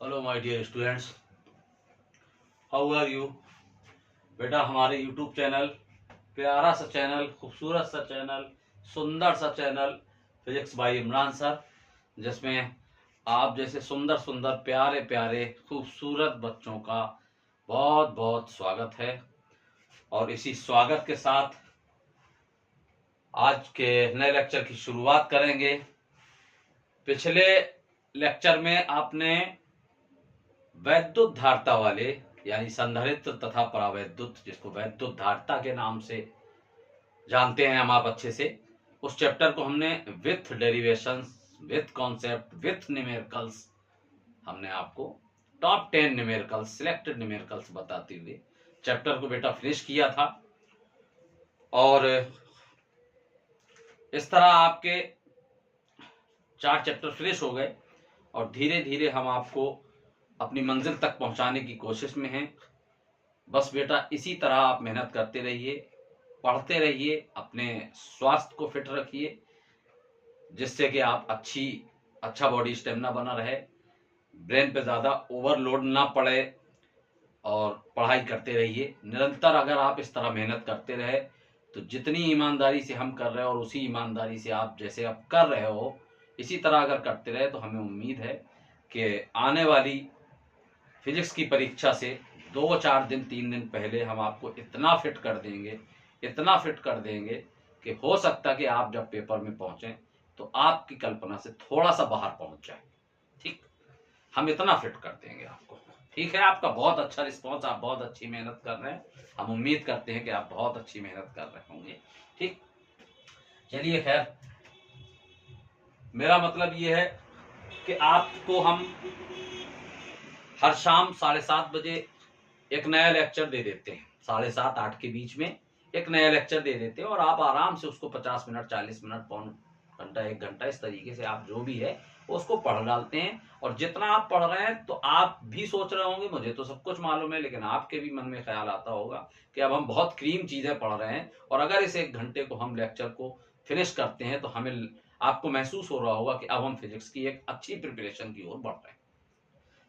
Hello my dear students, how are you. बेटा हमारे YouTube channel, प्यारा सा चैनल, खूबसूरत सा चैनल, सुंदर सा channel physics bye Imran sir, जिसमें आप जैसे सुंदर सुंदर प्यारे प्यारे खूबसूरत बच्चों का बहुत बहुत स्वागत है। और इसी स्वागत के साथ आज के नए लेक्चर की शुरुआत करेंगे। पिछले लेक्चर में आपने वैद्युत धारता वाले यानी संधारित्र तथा परावैद्युत, जिसको वैद्युत धारता के नाम से जानते हैं हम आप अच्छे से, उस चैप्टर को हमने with derivations, with concept, with numericals, हमने आपको टॉप 10 न्यूमेरिकल्स, सिलेक्टेड न्यूमेरिकल्स बताते हुए चैप्टर को बेटा फिनिश किया था। और इस तरह आपके 4 चैप्टर फिनिश हो गए और धीरे धीरे हम आपको अपनी मंजिल तक पहुंचाने की कोशिश में हैं। बस बेटा इसी तरह आप मेहनत करते रहिए, पढ़ते रहिए, अपने स्वास्थ्य को फिट रखिए, जिससे कि आप अच्छा बॉडी स्टेमिना बना रहे, ब्रेन पे ज़्यादा ओवरलोड ना पड़े और पढ़ाई करते रहिए निरंतर। अगर आप इस तरह मेहनत करते रहे तो जितनी ईमानदारी से हम कर रहे हैं और उसी ईमानदारी से आप जैसे अब कर रहे हो, इसी तरह अगर करते रहे तो हमें उम्मीद है कि आने वाली फिजिक्स की परीक्षा से 2-4 दिन 3 दिन पहले हम आपको इतना फिट कर देंगे, इतना फिट कर देंगे कि हो सकता कि आप जब पेपर में पहुंचे तो आपकी कल्पना से थोड़ा सा बाहर पहुंच जाए। ठीक, हम इतना फिट कर देंगे आपको। ठीक है, आपका बहुत अच्छा रिस्पॉन्स, आप बहुत अच्छी मेहनत कर रहे हैं, हम उम्मीद करते हैं कि आप बहुत अच्छी मेहनत कर रहे होंगे। ठीक, चलिए खैर, मेरा मतलब ये है कि आपको हम हर शाम 7:30 बजे एक नया लेक्चर दे देते हैं। 7:30-8 के बीच में एक नया लेक्चर दे देते हैं और आप आराम से उसको 50 मिनट, 40 मिनट, पौन घंटा, 1 घंटा, इस तरीके से आप जो भी है उसको पढ़ डालते हैं। और जितना आप पढ़ रहे हैं तो आप भी सोच रहे होंगे मुझे तो सब कुछ मालूम है, लेकिन आपके भी मन में ख्याल आता होगा कि अब हम बहुत क्रीम चीजें पढ़ रहे हैं और अगर इस 1 घंटे को हम लेक्चर को फिनिश करते हैं तो हमें, आपको महसूस हो रहा होगा कि अब हम फिजिक्स की एक अच्छी प्रिपरेशन की ओर बढ़ रहे हैं।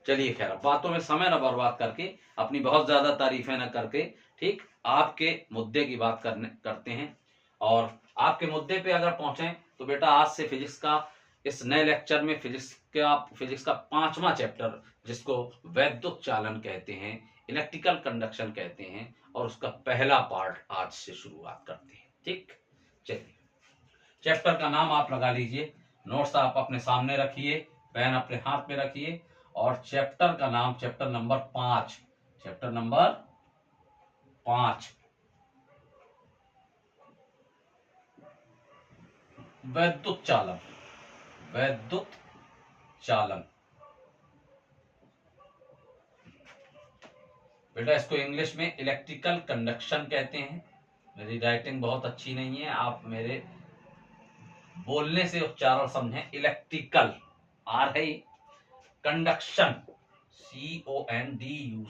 चलिए खैर, बातों में समय न बर्बाद करके, अपनी बहुत ज्यादा तारीफें न करके, ठीक, आपके मुद्दे की बात करते हैं। और आपके मुद्दे पे अगर पहुंचे तो बेटा आज से फिजिक्स का इस नए लेक्चर में फिजिक्स का 5वां चैप्टर, जिसको वैद्युत चालन कहते हैं, इलेक्ट्रिकल कंडक्शन कहते हैं, और उसका पहला पार्ट आज से शुरुआत करते हैं। ठीक, चलिए, चैप्टर का नाम आप लगा लीजिए, नोट्स आप अपने सामने रखिए, पेन अपने हाथ में रखिए, और चैप्टर का नाम, चैप्टर नंबर 5, चैप्टर नंबर 5, वैद्युत चालन, वैद्युत चालन। बेटा इसको इंग्लिश में इलेक्ट्रिकल कंडक्शन कहते हैं। मेरी राइटिंग बहुत अच्छी नहीं है, आप मेरे बोलने से उच्चारण समझें। इलेक्ट्रिकल, आर है, conduction, CONDUCTION,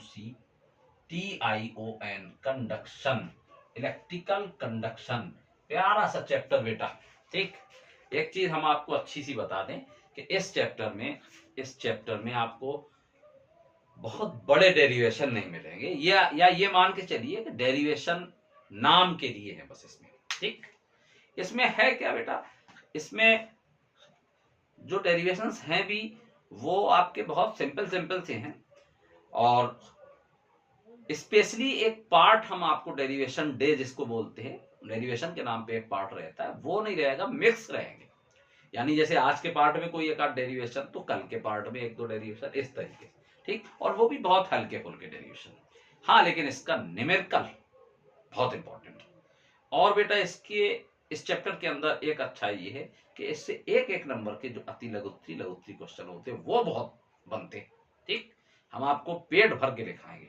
conduction, electrical conduction. प्यारा सा चैप्टर बेटा। ठीक, एक चीज हम आपको अच्छी सी बता दें कि इस चैप्टर में आपको बहुत बड़े डेरिवेशन नहीं मिलेंगे, या ये मान के चलिए कि डेरिवेशन नाम के लिए है बस इसमें। ठीक, इसमें है क्या बेटा, इसमें जो डेरिवेशंस हैं भी वो आपके बहुत सिंपल से हैं, और स्पेशली एक पार्ट हम आपको डेरिवेशन डे जिसको बोलते हैं, डेरिवेशन के नाम पे एक पार्ट रहता है, वो नहीं रहेगा, मिक्स रहेंगे। यानी जैसे आज के पार्ट में कोई एक आध डेरिवेशन तो कल के पार्ट में 1-2 डेरिवेशन, इस तरीके से। ठीक, और वो भी बहुत हल्के फुल्के डेरिवेशन। हाँ, लेकिन इसका न्यूमेरिकल बहुत इंपॉर्टेंट है। और बेटा इस चैप्टर के अंदर एक अच्छाई ये है कि इससे एक नंबर के जो अति लघुत्तरी क्वेश्चन होते हैं वो बहुत बनते हैं। ठीक, हम आपको पेट भर के दिखाएंगे,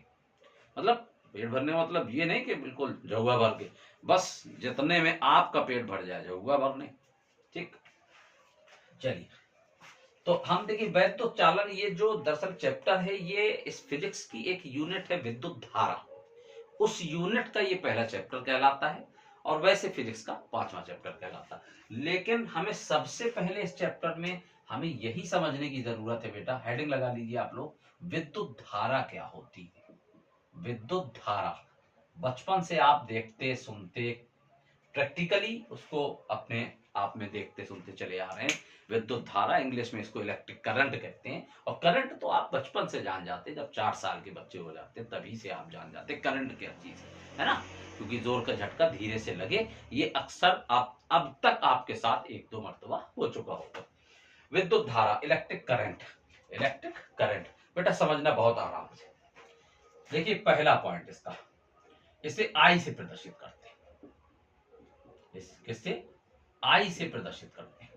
मतलब पेट भरने मतलब ये नहीं कि बिल्कुल जहुआ भर के, बस जितने में आपका पेट भर जाए, जहुआ भरने। ठीक, चलिए, तो हम देखिए वैद्युत चालन, ये जो दरअसल चैप्टर है, ये इस फिजिक्स की एक यूनिट है, विद्युत धारा। उस यूनिट का ये पहला चैप्टर कहलाता है, और वैसे फिजिक्स का 5वां चैप्टर कहलाता है। लेकिन हमें सबसे पहले इस चैप्टर में हमें यही समझने की जरूरत है बेटा, हेडिंग लगा लीजिए आप लोग, विद्युत धारा क्या होती है। विद्युत धारा बचपन से आप देखते सुनते प्रैक्टिकली उसको अपने आप में देखते सुनते चले आ रहे हैं। विद्युत धारा, इंग्लिश में इसको इलेक्ट्रिक करंट कहते हैं। और करंट तो आप बचपन से जान जाते, जब 4 साल के बच्चे हो जाते तभी से आप जान जाते करंट क्या चीज है ना, क्योंकि जोर का झटका धीरे से लगे, ये अक्सर आप अब तक आपके साथ 1-2 मरतबा हो चुका होगा। विद्युत धारा, इलेक्ट्रिक करंट। इलेक्ट्रिक करंट बेटा समझना बहुत आराम से। देखिए पहला पॉइंट इसका, इसे आई से प्रदर्शित करते हैं। किससे? आई से प्रदर्शित करते हैं।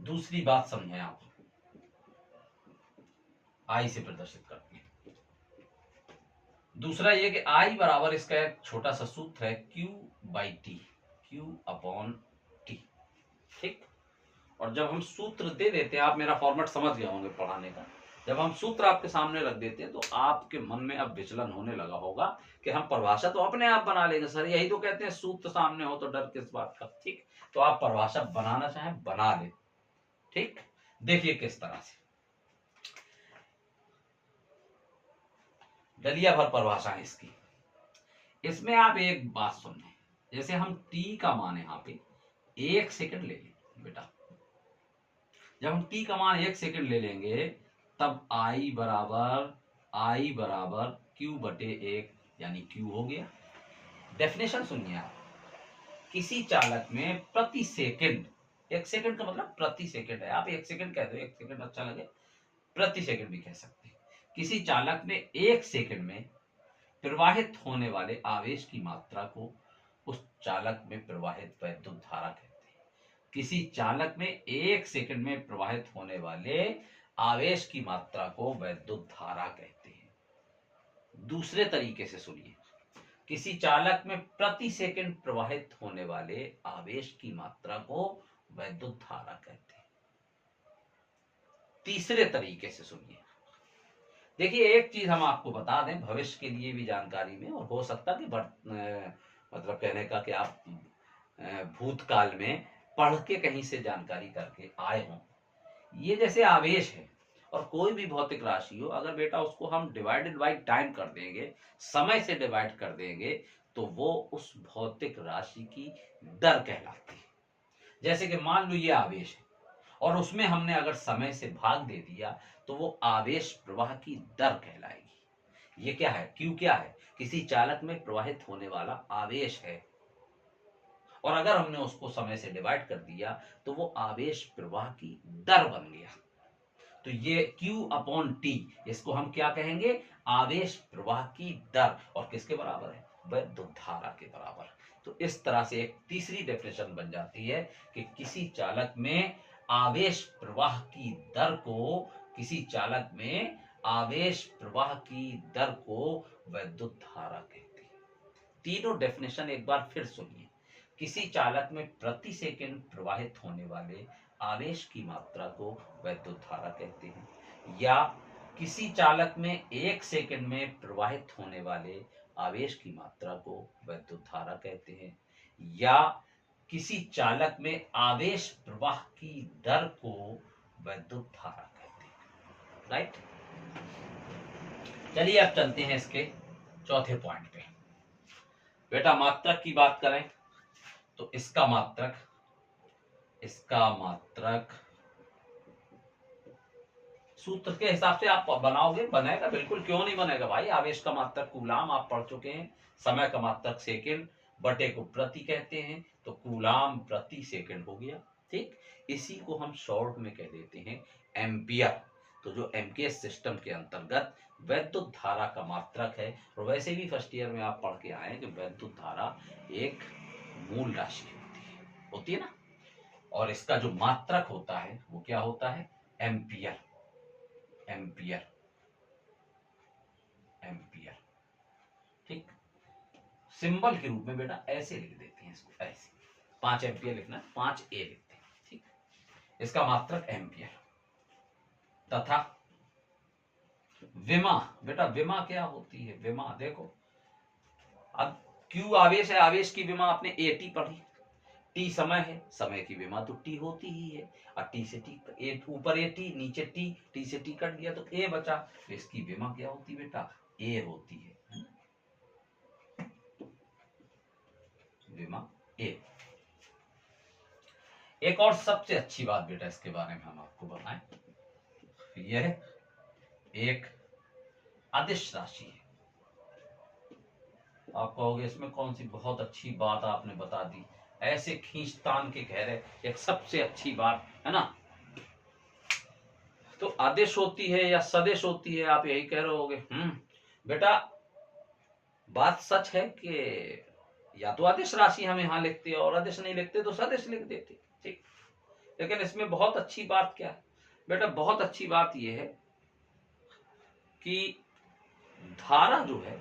दूसरी बात समझें आप, आई से प्रदर्शित करते हैं। दूसरा ये कि आई बराबर, इसका एक छोटा सा सूत्र है Q/T, Q/T। ठीक। और जब हम सूत्र दे देते हैं, आप मेरा फॉर्मेट समझ गए होंगे पढ़ाने का, जब हम सूत्र आपके सामने रख देते हैं तो आपके मन में अब विचलन होने लगा होगा कि हम परिभाषा तो अपने आप बना लेंगे सर, यही तो कहते हैं सूत्र सामने हो तो डर किस बात का। ठीक, तो आप परिभाषा बनाना चाहें बना ले। ठीक, देखिए किस तरह से दलिया भर परिभाषा है इसकी। इसमें आप एक बात सुनने, जैसे हम t का मान यहाँ पे 1 सेकंड ले लें बेटा, जब हम t का मान 1 सेकंड ले लेंगे तब I बराबर Q/1 यानी Q हो गया। डेफिनेशन सुनिए आप, किसी चालक में प्रति सेकंड, 1 सेकंड का मतलब प्रति सेकंड है, आप 1 सेकंड कह दो, 1 सेकंड अच्छा लगे, प्रति सेकंड भी कह सकते हैं। किसी चालक में 1 सेकंड में प्रवाहित होने वाले आवेश की मात्रा को उस चालक में प्रवाहित वैद्युत धारा कहते हैं। किसी चालक में 1 सेकंड में प्रवाहित होने वाले आवेश की मात्रा को वैद्युत धारा कहते हैं। दूसरे तरीके से सुनिए, किसी चालक में प्रति सेकंड प्रवाहित होने वाले आवेश की मात्रा को वैद्युत धारा कहते हैं। तीसरे तरीके से सुनिए, देखिए एक चीज हम आपको बता दें भविष्य के लिए भी जानकारी में, और हो सकता कि मतलब कहने का कि आप भूतकाल में पढ़ के कहीं से जानकारी करके आए हों। ये जैसे आवेश है और कोई भी भौतिक राशि हो, अगर बेटा उसको हम डिवाइडेड बाई टाइम कर देंगे, समय से डिवाइड कर देंगे, तो वो उस भौतिक राशि की दर कहलाती है। जैसे कि मान लो ये आवेश है और उसमें हमने अगर समय से भाग दे दिया तो वो आवेश प्रवाह की दर कहलाएगी। ये क्या है? Q क्या है? किसी चालक में प्रवाहित होने वाला आवेश है, और अगर हमने उसको समय से डिवाइड कर दिया तो वो आवेश प्रवाह की दर बन गया। तो ये Q/T, इसको हम क्या कहेंगे? आवेश प्रवाह की दर। और किसके बराबर है? वैद्युत धारा के बराबर। तो इस तरह से एक तीसरी डेफिनेशन बन जाती है कि किसी चालक में आवेश प्रवाह की दर को, किसी चालक में आवेश प्रवाह की दर को वैद्युत धारा कहते हैं। तीनों डेफिनेशन एक बार फिर सुनिए, किसी चालक में प्रति सेकंड प्रवाहित होने वाले आवेश की मात्रा को वैद्युत धारा कहते हैं, या किसी चालक में 1 सेकंड में प्रवाहित होने वाले आवेश की मात्रा को वैद्युत धारा कहते हैं, या किसी चालक में आवेश प्रवाह की दर को वैद्युत धारा कहते हैं। राइट, चलिए अब चलते हैं इसके चौथे पॉइंट पे। बेटा मात्रक की बात करें तो इसका मात्रक सूत्र के हिसाब से आप बनाओगे, बनेगा, बिल्कुल क्यों नहीं बनेगा भाई। आवेश का मात्रक कूलाम आप पढ़ चुके हैं, समय का मात्रक सेकंड, बटे को प्रति कहते हैं, तो कूलाम प्रति सेकंड हो गया। ठीक, इसी को हम शॉर्ट में कह देते हैं एम्पियर। तो जो एमकेएस सिस्टम के अंतर्गत वैद्युत धारा का मात्रक है, और वैसे भी फर्स्ट ईयर में आप पढ़ के आए कि वैद्युत धारा एक मूल राशि होती है ना, और इसका जो मात्रक होता है वो क्या होता है? एम्पियर। Ampere, ampere. ठीक, सिंबल के रूप में बेटा ऐसे लिख देते हैं इसको, ऐसे 5 एम्पियर लिखना, 5A लिखते हैं। ठीक, इसका मात्रक एम्पियर। तथा विमा, बेटा विमा क्या होती है? विमा देखो, अब Q आवेश है, आवेश की विमा आपने AT पढ़ी, टी समय है, समय की विमा तो टी होती ही है, और टी से टी ए, ऊपर ए टी नीचे टी, टी से टी कट गया तो ए बचा, तो इसकी विमा क्या होती बेटा, ए होती है विमा ए। एक और सबसे अच्छी बात बेटा इसके बारे में हम आपको बताएं, यह एक अदिश राशि है। आप कहोगे इसमें कौन सी बहुत अच्छी बात आपने बता दी, ऐसे खींचतान के कह रहे एक सबसे अच्छी बात है ना। तो आदेश होती है या सदेश होती है, आप यही कह रहे होगे। बेटा बात सच है कि या तो आदेश राशि हम यहां लिखते हैं और आदेश नहीं लिखते तो सदेश लिख देते, ठीक। लेकिन इसमें बहुत अच्छी बात क्या है बेटा, बहुत अच्छी बात यह है कि धारा जो है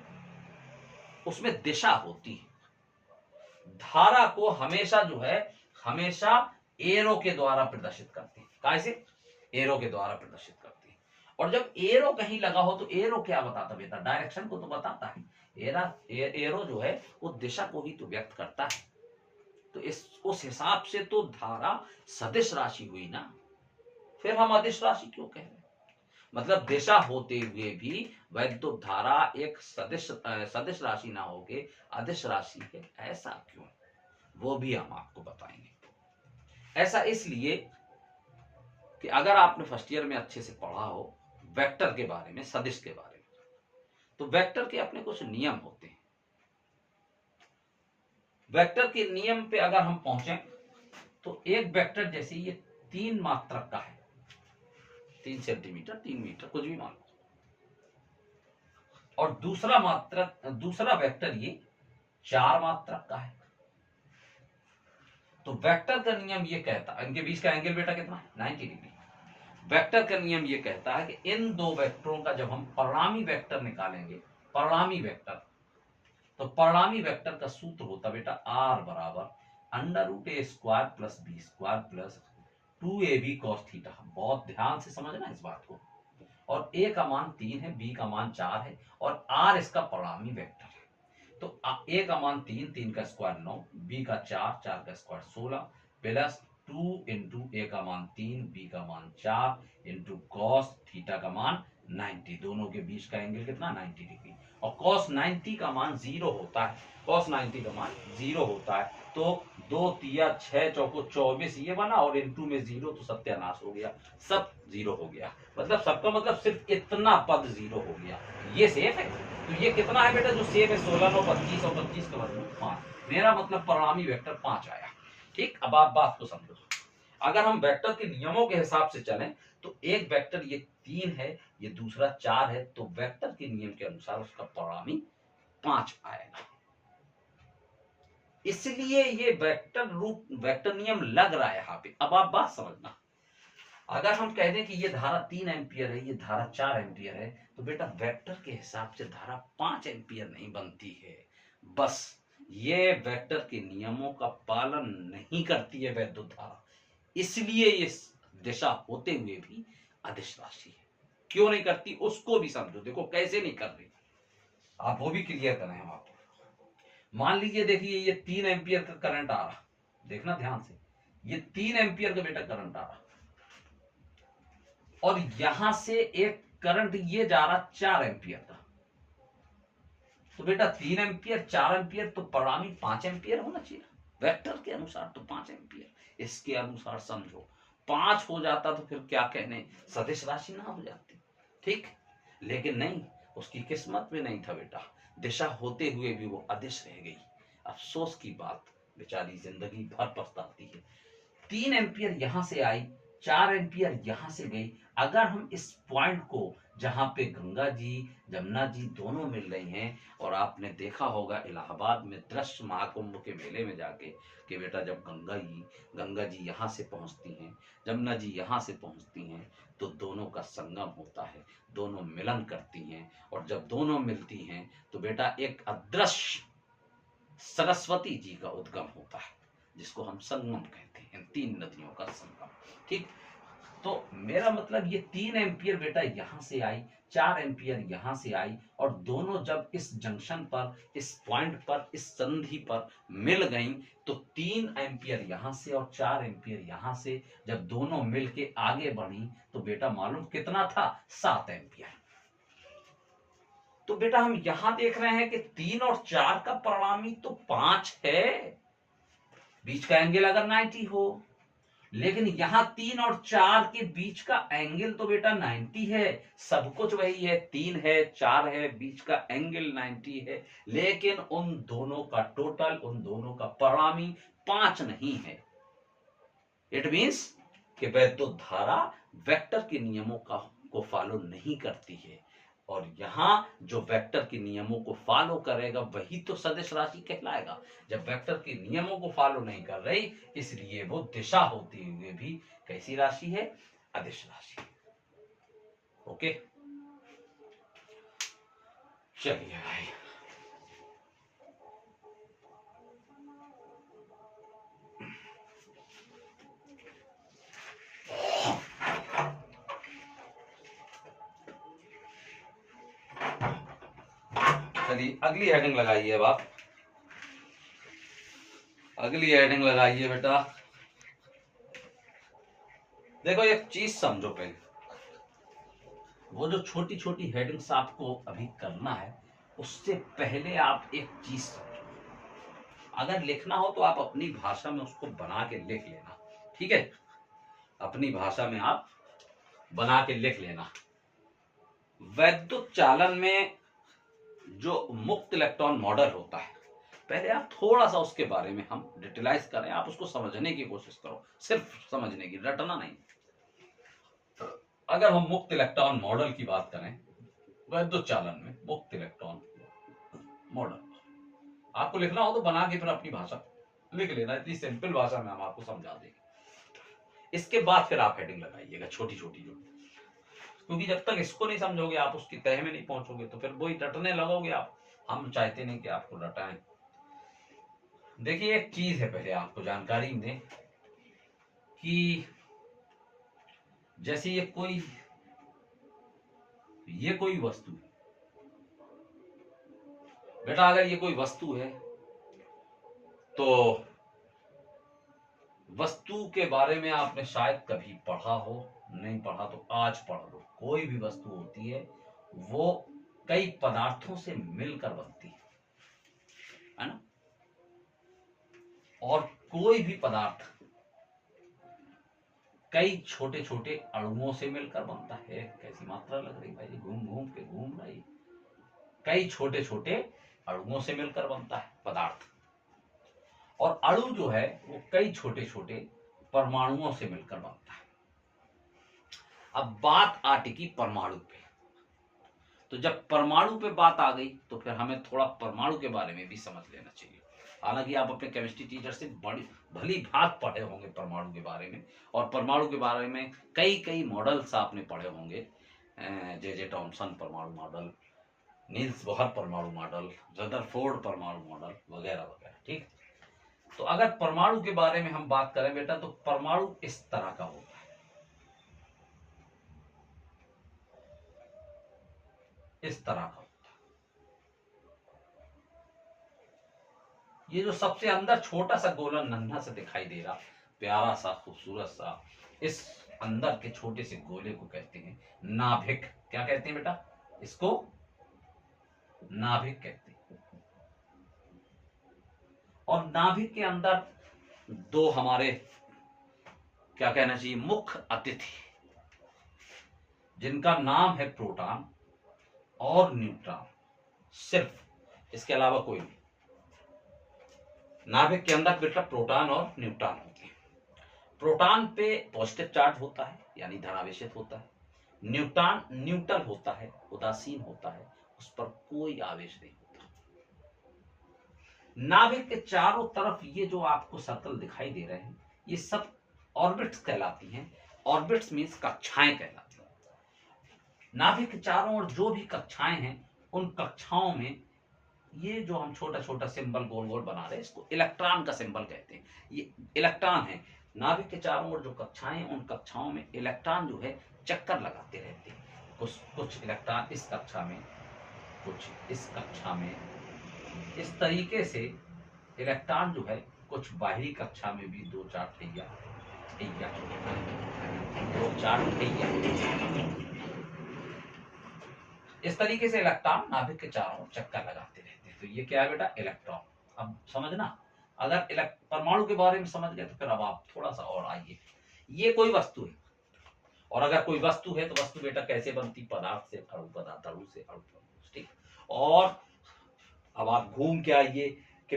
उसमें दिशा होती है। धारा को हमेशा जो है हमेशा एरो के द्वारा प्रदर्शित करती है। कैसे? एरो के द्वारा प्रदर्शित करती है। और जब एरो कहीं लगा हो तो एरो क्या बताता बेटा, डायरेक्शन को तो बताता है। एरो जो है वो दिशा को ही तो व्यक्त करता है। तो उस हिसाब से तो धारा सदिश राशि हुई ना, फिर हम अदिश राशि क्यों कह रहे हैं? मतलब दिशा होते हुए भी वैद्युत धारा एक सदिश राशि ना होके अदिश राशि है, ऐसा क्यों? वो भी हम आपको बताएंगे। ऐसा इसलिए कि अगर आपने फर्स्ट ईयर में अच्छे से पढ़ा हो वेक्टर के बारे में, सदिश के बारे में, तो वेक्टर के अपने कुछ नियम होते हैं। वेक्टर के नियम पे अगर हम पहुंचे तो एक वेक्टर जैसे ये 3 मात्रक का है, 3 सेंटीमीटर 3 मीटर कुछ भी मान लो, और दूसरा वेक्टर ये 4 मात्रक का है। तो वेक्टर का नियम ये कहता है, इनके बीच का एंगल बेटा कितना है, 90 डिग्री। वेक्टर का नियम ये कहता है कि इन दो वेक्टरों का जब हम परिणामी वेक्टर निकालेंगे, परिणामी वेक्टर, तो परिणामी वेक्टर का सूत्र होता बेटा आर बराबर √a² + b² + 2ab cos theta. बहुत ध्यान से समझना इस बात को। और a का मान 3 है, b का मान 4 है, और r इसका परिणामी वेक्टर है। तो a का मान 3, 3 का स्क्वायर 9, b का 4, 4 का स्क्वायर 16 प्लस 2 इंटू a का मान 3, b का मान 4 इंटू cos थीटा का मान 90। दोनों के बीच का एंगल कितना, 90 डिग्री। और cos 90 का मान 0 होता है, cos 90 का मान 0 होता है। तो 2 तिया 6 चौको 24 ये बना, और इंटू में 0 तो सत्यानाश हो गया, सब 0 हो गया। मतलब सबका मतलब सिर्फ इतना पद 0 हो गया। ये सेफ है। तो ये कितना है बेटा जो सेफ है, 16 9 25 और 25 का वर्गमूल 5। मेरा मतलब परिणामी वेक्टर 5 आया। ठीक, अब आप बात को समझो। अगर हम वेक्टर के नियमों के हिसाब से चलें तो एक वेक्टर ये 3 है, ये दूसरा 4 है, तो वेक्टर के नियम के अनुसार उसका परिणामी 5 आएगा। इसलिए ये वेक्टर नियम लग रहा है यहाँ पे। अब आप बात समझना, अगर हम कह दें कि ये धारा 3 एम्पियर है, ये धारा 4 एम्पियर है, तो बेटा वेक्टर के हिसाब से धारा 5 एम्पियर नहीं बनती है। बस ये वेक्टर के नियमों का पालन नहीं करती है वैद्युत धारा, इसलिए ये दिशा होते हुए भी अदिश राशि है। क्यों नहीं करती उसको भी समझो। देखो कैसे नहीं कर रही, आप वो भी क्लियर करें हम आपको। मान लीजिए, देखिए ये 3 एम्पियर का करंट आ रहा, देखना ध्यान से, ये 3 एम्पियर का बेटा करंट आ रहा, और यहां से एक करंट ये जा रहा 4 एम्पियर का। तो बेटा 3 एम्पियर 4 एम्पियर तो परिणामी 5 एम्पियर होना चाहिए वेक्टर के अनुसार, तो 5 एम्पियर इसके अनुसार समझो। 5 हो जाता तो फिर क्या कहने, सदिश राशि ना हो जाती। ठीक, लेकिन नहीं, उसकी किस्मत में नहीं था बेटा, दिशा होते हुए भी वो अदिश रह गई। अफसोस की बात, बेचारी जिंदगी भर पछताती है। 3 एम्पियर यहां से आई, 4 एम्पियर यहां से गई। अगर हम इस पॉइंट को, जहां पे गंगा जी जमुना जी दोनों मिल रही हैं, और आपने देखा होगा इलाहाबाद में दृश्य महाकुंभ के मेले में जाके कि बेटा जब गंगा जी यहाँ से पहुंचती हैं, जमुना जी यहाँ से पहुंचती हैं, तो दोनों का संगम होता है, दोनों मिलन करती हैं। और जब दोनों मिलती हैं तो बेटा एक अदृश्य सरस्वती जी का उद्गम होता है, जिसको हम संगम कहते हैं, इन 3 नदियों का संगम। ठीक, तो मेरा मतलब ये 3 एम्पियर बेटा यहां से आई, 4 एम्पियर यहां से आई, और दोनों जब इस जंक्शन पर, इस पॉइंट पर, इस संधि पर मिल गई, तो 3 एम्पियर यहां से और 4 एम्पियर यहां से जब दोनों मिल के आगे बढ़ी, तो बेटा मालूम कितना था, 7 एम्पियर। तो बेटा हम यहां देख रहे हैं कि 3 और 4 का परिणामी तो 5 है, बीच का एंगल अगर 90 हो, लेकिन यहां 3 और 4 के बीच का एंगल तो बेटा 90 है, सब कुछ वही है, 3 है 4 है, बीच का एंगल 90 है, लेकिन उन दोनों का टोटल, उन दोनों का परिणामी 5 नहीं है। इट मीन्स कि वैद्युत धारा वेक्टर के नियमों को फॉलो नहीं करती है, और यहां जो वेक्टर के नियमों को फॉलो करेगा वही तो सदिश राशि कहलाएगा। जब वेक्टर के नियमों को फॉलो नहीं कर रही, इसलिए वो दिशा होते हुए भी कैसी राशि है, अदिश राशि। ओके, चलिए भाई, चलिए अगली हेडिंग लगाइए। अब आप अगली हेडिंग लगाइए बेटा। देखो एक चीज समझो पहले, वो जो छोटी छोटी हेडिंग्स आपको अभी करना है, उससे पहले आप एक चीज समझो। अगर लिखना हो तो आप अपनी भाषा में उसको बना के लिख लेना, ठीक है, अपनी भाषा में आप बना के लिख लेना। वैद्युत चालन में जो मुक्त इलेक्ट्रॉन मॉडल होता है, पहले आप थोड़ा सा उसके बारे में हम डिटेलाइज करें, आप उसको समझने की कोशिश करो, सिर्फ समझने की, रटना नहीं। अगर हम मुक्त इलेक्ट्रॉन मॉडल की बात करें, वैद्युत चालन में मुक्त इलेक्ट्रॉन मॉडल आपको लिखना हो तो बना के फिर अपनी भाषा लिख लेना, इतनी सिंपल भाषा में हम आपको समझा देंगे। इसके बाद फिर आप हेडिंग लगाइएगा छोटी छोटी जो, क्योंकि जब तक इसको नहीं समझोगे आप उसकी तह में नहीं पहुंचोगे, तो फिर वही रटने लगोगे आप। हम चाहते नहीं कि आपको रटाएं। देखिए एक चीज है पहले आपको जानकारी में कि जैसे ये कोई वस्तु है बेटा, अगर ये कोई वस्तु है तो वस्तु के बारे में आपने शायद कभी पढ़ा हो, नहीं पढ़ा तो आज पढ़ लो। कोई भी वस्तु होती है वो कई पदार्थों से मिलकर बनती है ना, और कोई भी पदार्थ कई छोटे छोटे अणुओं से मिलकर बनता है। कैसी मात्रा लग रही भाई, घूम घूम के घूम रही। कई छोटे छोटे अणुओं से मिलकर बनता है पदार्थ, और अणु जो है वो कई छोटे छोटे परमाणुओं से मिलकर बनता है। अब बात आ टिकी परमाणु पे, तो जब परमाणु पे बात आ गई तो फिर हमें थोड़ा परमाणु के बारे में भी समझ लेना चाहिए। हालांकि आप अपने केमिस्ट्री टीचर से बड़ी भली भांत पढ़े होंगे परमाणु के बारे में, और परमाणु के बारे में कई कई मॉडल्स आपने पढ़े होंगे, जे टॉमसन परमाणु मॉडल, नील्स बोहर परमाणु मॉडल, रदरफोर्ड परमाणु मॉडल वगैरह वगैरह, ठीक। तो अगर परमाणु के बारे में हम बात करें बेटा, तो परमाणु इस तरह का होता है, इस तरह का। ये जो सबसे अंदर छोटा सा गोलन नन्हा सा दिखाई दे रहा, प्यारा सा खूबसूरत सा, इस अंदर के छोटे से गोले को कहते हैं नाभिक। क्या कहते हैं बेटा, इसको नाभिक कहते हैं। और नाभिक के अंदर दो हमारे क्या कहना चाहिए, मुख्य अतिथि, जिनका नाम है प्रोटॉन और न्यूट्रॉन, सिर्फ, इसके अलावा कोई नहीं। नाभिक के अंदर बेटा प्रोटॉन और न्यूट्रॉन होते हैं। प्रोटॉन पे पॉजिटिव चार्ज होता है, यानी धनावेशित होता है। न्यूट्रॉन न्यूट्रल होता है, उदासीन होता है, उस पर कोई आवेश नहीं होता। नाभिक के चारों तरफ ये जो आपको सर्कल दिखाई दे रहे हैं, ये सब ऑर्बिट्स कहलाती हैं। ऑर्बिट्स मीन्स कक्षाएं कहलाती हैं। नाभिक के चारों ओर जो भी कक्षाएं हैं, उन कक्षाओं में ये जो हम छोटा छोटा सिंबल गोल गोल बना रहे हैं, इसको इलेक्ट्रॉन का सिंबल कहते हैं। ये इलेक्ट्रॉन है, नाभिक के चारों ओर जो कक्षाएं हैं, उन कक्षाओं में इलेक्ट्रॉन जो है चक्कर लगाते रहते हैं। कुछ इलेक्ट्रॉन इस कक्षा में, कुछ इस कक्षा में। इस तरीके से इलेक्ट्रॉन जो है कुछ बाहरी कक्षा में भी दो चार ठैया इस तरीके से इलेक्ट्रॉन नाभिक के चारों ओर चक्कर लगाते रहते हैं। तो ये क्या है बेटा? इलेक्ट्रॉन। अब समझना, अगर परमाणु के बारे में समझ गए तो फिर अब आप थोड़ा सा और आइए। ये कोई वस्तु है, और अगर कोई वस्तु है तो वस्तु बेटा कैसे बनती? पदार्थ से, अणु पदार्थ, अणु से अणु, ठीक। और अब आप घूम के आइए कि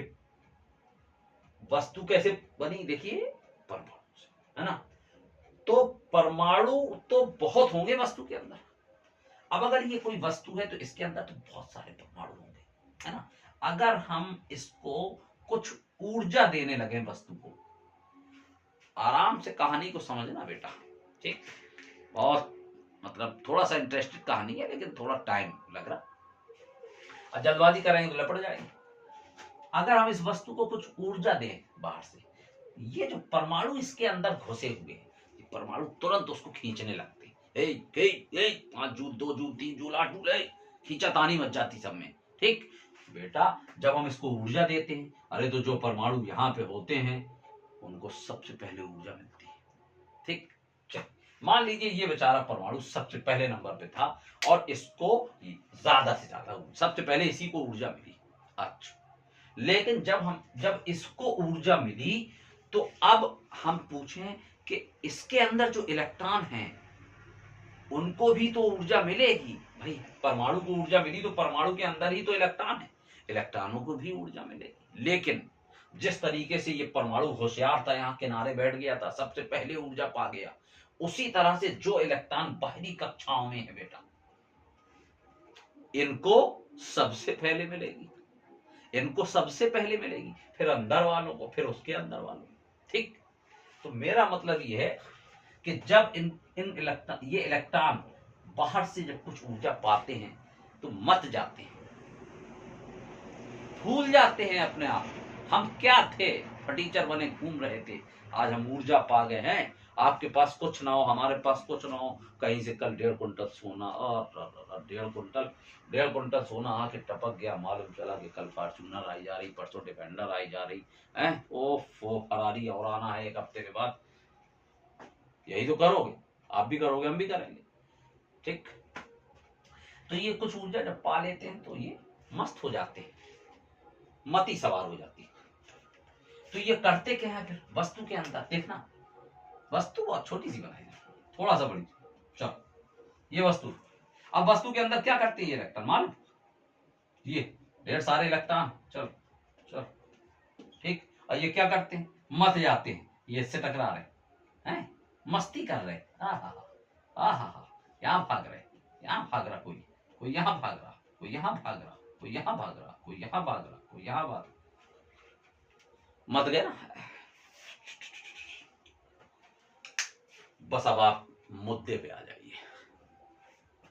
वस्तु कैसे बनी, देखिए परमाणु से, है ना। तो परमाणु तो बहुत होंगे वस्तु के अंदर। अब अगर ये कोई वस्तु है तो इसके अंदर तो बहुत सारे परमाणु होंगे, है ना। अगर हम इसको कुछ ऊर्जा देने लगे वस्तु को, आराम से कहानी को समझना बेटा, ठीक। बहुत मतलब थोड़ा सा इंटरेस्टेड कहानी है, लेकिन थोड़ा टाइम लग रहा, और जल्दबाजी करेंगे तो लपट जाएंगे। अगर हम इस वस्तु को कुछ ऊर्जा दें बाहर से, ये जो परमाणु इसके अंदर घुसे हुए हैं, ये परमाणु तुरंत उसको खींचने लगते। 5 जूल, 2 जूल, 3 जूल, 8 जूल, खींचातानी मच जाती सब में, ठीक बेटा। जब हम इसको ऊर्जा देते हैं, अरे तो जो परमाणु यहाँ पे होते हैं उनको सबसे पहले ऊर्जा मिलती है, ठीक। चल मान लीजिए ये बेचारा परमाणु सबसे पहले नंबर पे था और इसको ज्यादा से ज्यादा सबसे पहले इसी को ऊर्जा मिली। अच्छा, लेकिन जब इसको ऊर्जा मिली तो अब हम पूछें कि इसके अंदर जो इलेक्ट्रॉन हैं उनको भी तो ऊर्जा मिलेगी भाई। परमाणु को ऊर्जा मिली तो परमाणु के अंदर ही तो इलेक्ट्रॉन है, इलेक्ट्रॉनों को भी ऊर्जा मिलेगी। लेकिन जिस तरीके से ये परमाणु होशियार था, यहाँ किनारे बैठ गया था, सबसे पहले ऊर्जा पा गया, उसी तरह से जो इलेक्ट्रॉन बाहरी कक्षाओं में है बेटा, इनको सबसे पहले मिलेगी, इनको सबसे पहले मिलेगी, फिर अंदर वालों को, फिर उसके अंदर वालों को, ठीक। तो मेरा मतलब ये है कि जब ये इलेक्ट्रॉन बाहर से जब कुछ ऊर्जा पाते हैं तो मत जाते हैं, भूल जाते हैं अपने आप। हम क्या थे? फटीचर बने घूम रहे थे, आज हम ऊर्जा पा गए हैं। आपके पास कुछ ना हो, हमारे पास कुछ ना हो, कहीं से कल 1.5 कुंटल सोना, और 1.5 कुंटल सोना आके टपक गया, मालूम चला कि कल फॉर्च्यूनर आई जा रही, परसों डिफेंडर आई जा रही है, ओफो फरारी और आना है 1 हफ्ते के बाद। यही तो करोगे, आप भी करोगे, हम भी करेंगे, ठीक। तो ये कुछ ऊर्जा जब पा लेते हैं तो ये मस्त हो जाते हैं, मति सवार हो जाती है। तो ये करते क्या है फिर वस्तु के अंदर? देखना, वस्तु बहुत छोटी सी बनाई, थोड़ा सा बड़ी, चलो ये वस्तु। अब वस्तु के अंदर क्या करते हैं ये इलेक्ट्रॉन मालूम? ये ढेर सारे इलेक्ट्रॉन, चलो चलो, ठीक। और ये क्या करते हैं? मत जाते हैं, ये इससे टकरा रहे हैं, मस्ती कर रहे, यहाँ भाग रहे, यहाँ भाग रहा, कोई यहाँ भाग रहा, कोई यहाँ भाग रहा, कोई यहाँ भाग रहा, कोई यहाँ भाग रहा, कोई यहाँ भाग रहा। मत गए ना। बस अब आप मुद्दे पे आ जाइए,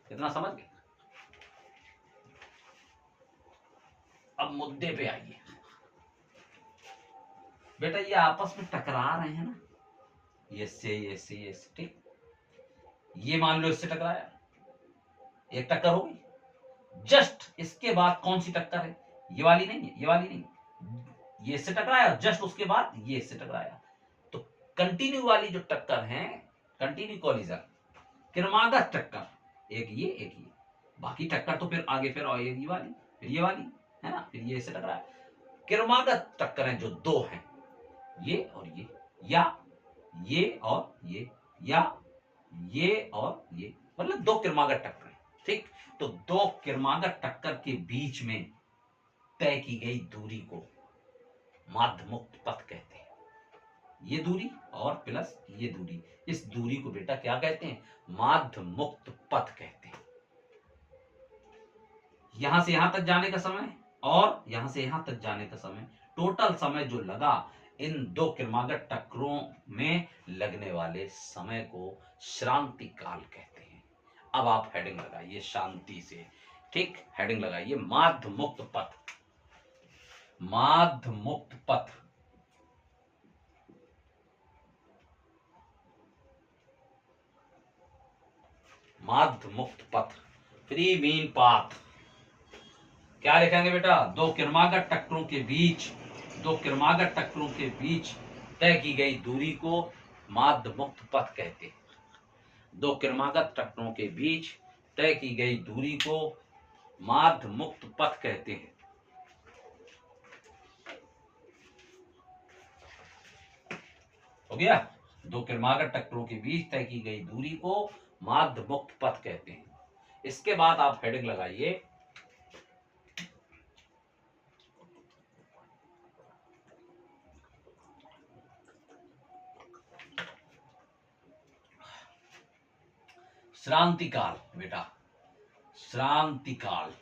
कितना समझ गए? अब मुद्दे पे आइए बेटा। ये आपस में टकरा रहे हैं ना, ये से, ठीक। ये मान लो इससे टकराया, एक टक्कर होगी, जस्ट इसके बाद कौन सी टक्कर है? ये वाली नहीं है, ये वाली नहीं, ये इससे टकराया, जस्ट उसके बाद ये इससे टकराया। तो कंटिन्यू वाली जो टक्कर है, कंटिन्यू कॉलिजन, क्रमागत टक्कर, एक ये, बाकी टक्कर तो फिर आगे, फिर ये वाली, फिर ये वाली, है ना, फिर ये इससे टकराया। क्रमागत टक्कर है जो 2 हैं, ये और ये, या ये और ये, या ये और ये, मतलब 2 क्रमागत टक्कर, ठीक। तो 2 क्रमागत टक्कर के बीच में तय की गई दूरी को माध्य मुक्त पथ कहते हैं। ये दूरी और प्लस ये दूरी, इस दूरी को बेटा क्या कहते हैं? माध्य मुक्त पथ कहते हैं। यहां से यहां तक जाने का समय और यहां से यहां तक जाने का समय, टोटल समय जो लगा इन 2 क्रमागत टक्करों में लगने वाले समय को श्रांति काल कहते हैं। अब आप हेडिंग लगाइए शांति से, ठीक। हेडिंग लगाइए माध्य मुक्त पथ, माध्य मुक्त पथ। माध्य मुक्त पथ, फ्री मीन पाथ। क्या लिखेंगे बेटा? दो क्रमागत ट्रैक्टरों के बीच, दो क्रमागत ट्रैक्टरों के बीच तय की गई दूरी को माध्य मुक्त पथ कहते हैं। दो क्रमागत ट्रैक्टरों के बीच तय की गई दूरी को माध्य मुक्त पथ कहते हैं। हो गया? दो क्रमागत ट्रैक्टरों के बीच तय की गई दूरी को माध्य मुक्त पथ कहते हैं। इसके बाद आप हेडिंग लगाइए, श्रांतिकाल। बेटा श्रांतिकाल,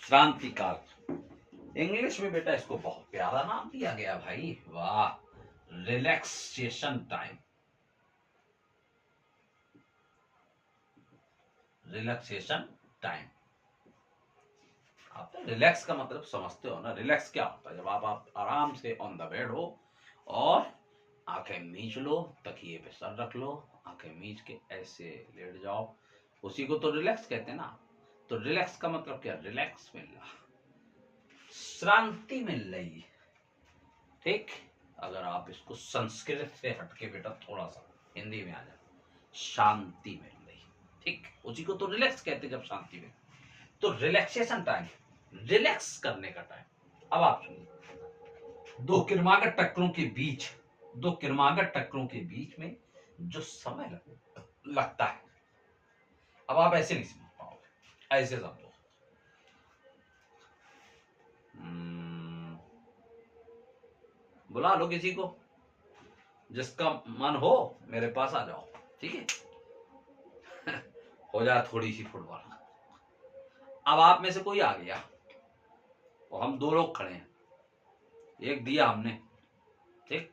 श्रांतिकाल इंग्लिश में बेटा इसको बहुत प्यारा नाम दिया गया भाई, वाह, रिलैक्सेशन टाइम। Relaxation time. आप तो रिलैक्स का मतलब समझते हो ना? रिलैक्स क्या होता है? जब आप आराम से ऑन द बेड हो और आंखें मीच लो, तकिए पे सर रख लो, आंखें मीच के ऐसे लेट जाओ, उसी को तो रिलैक्स कहते हैं ना। तो रिलैक्स का मतलब क्या? रिलैक्स मिल रहा, श्रांति मिल रही, ठीक। अगर आप इसको संस्कृत से हटके बेटा थोड़ा सा हिंदी में आ जाए, शांति मिल रही, ठीक, उसी को तो रिलैक्स कहते हैं जब शांति मिल। तो रिलैक्सेशन टाइम, रिलैक्स करने का टाइम। अब आप सुनिए, दो क्रमागत ट्रैक्टरों के बीच, दो क्रमागत ट्रैक्टरों के बीच में जो समय लगता है, अब आप ऐसे नहीं समझ पाओगे, ऐसे समझो। बुला लो किसी को, जिसका मन हो मेरे पास आ जाओ, ठीक है। हो जाए थोड़ी सी फुटबॉल। अब आप में से कोई आ गया और हम दो लोग खड़े हैं, एक दिया हमने, ठीक,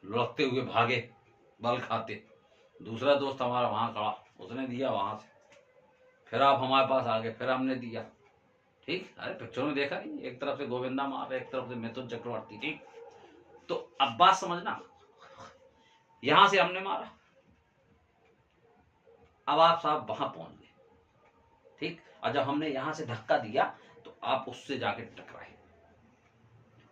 लुढ़कते हुए भागे बल खाते, दूसरा दोस्त हमारा वहां खड़ा, उसने दिया वहां से, फिर आप हमारे पास आ गए, फिर हमने दिया, ठीक। अरे पिक्चरों में देखा नहीं, एक तरफ से गोविंदा मार रहे, एक तरफ से मिथुन चक्रवर्ती, ठीक। तो अब बात समझना, यहां से हमने मारा, अब आप साहब वहां पहुंच गए, ठीक। और जब हमने यहां से धक्का दिया तो आप उससे जाके टकराए,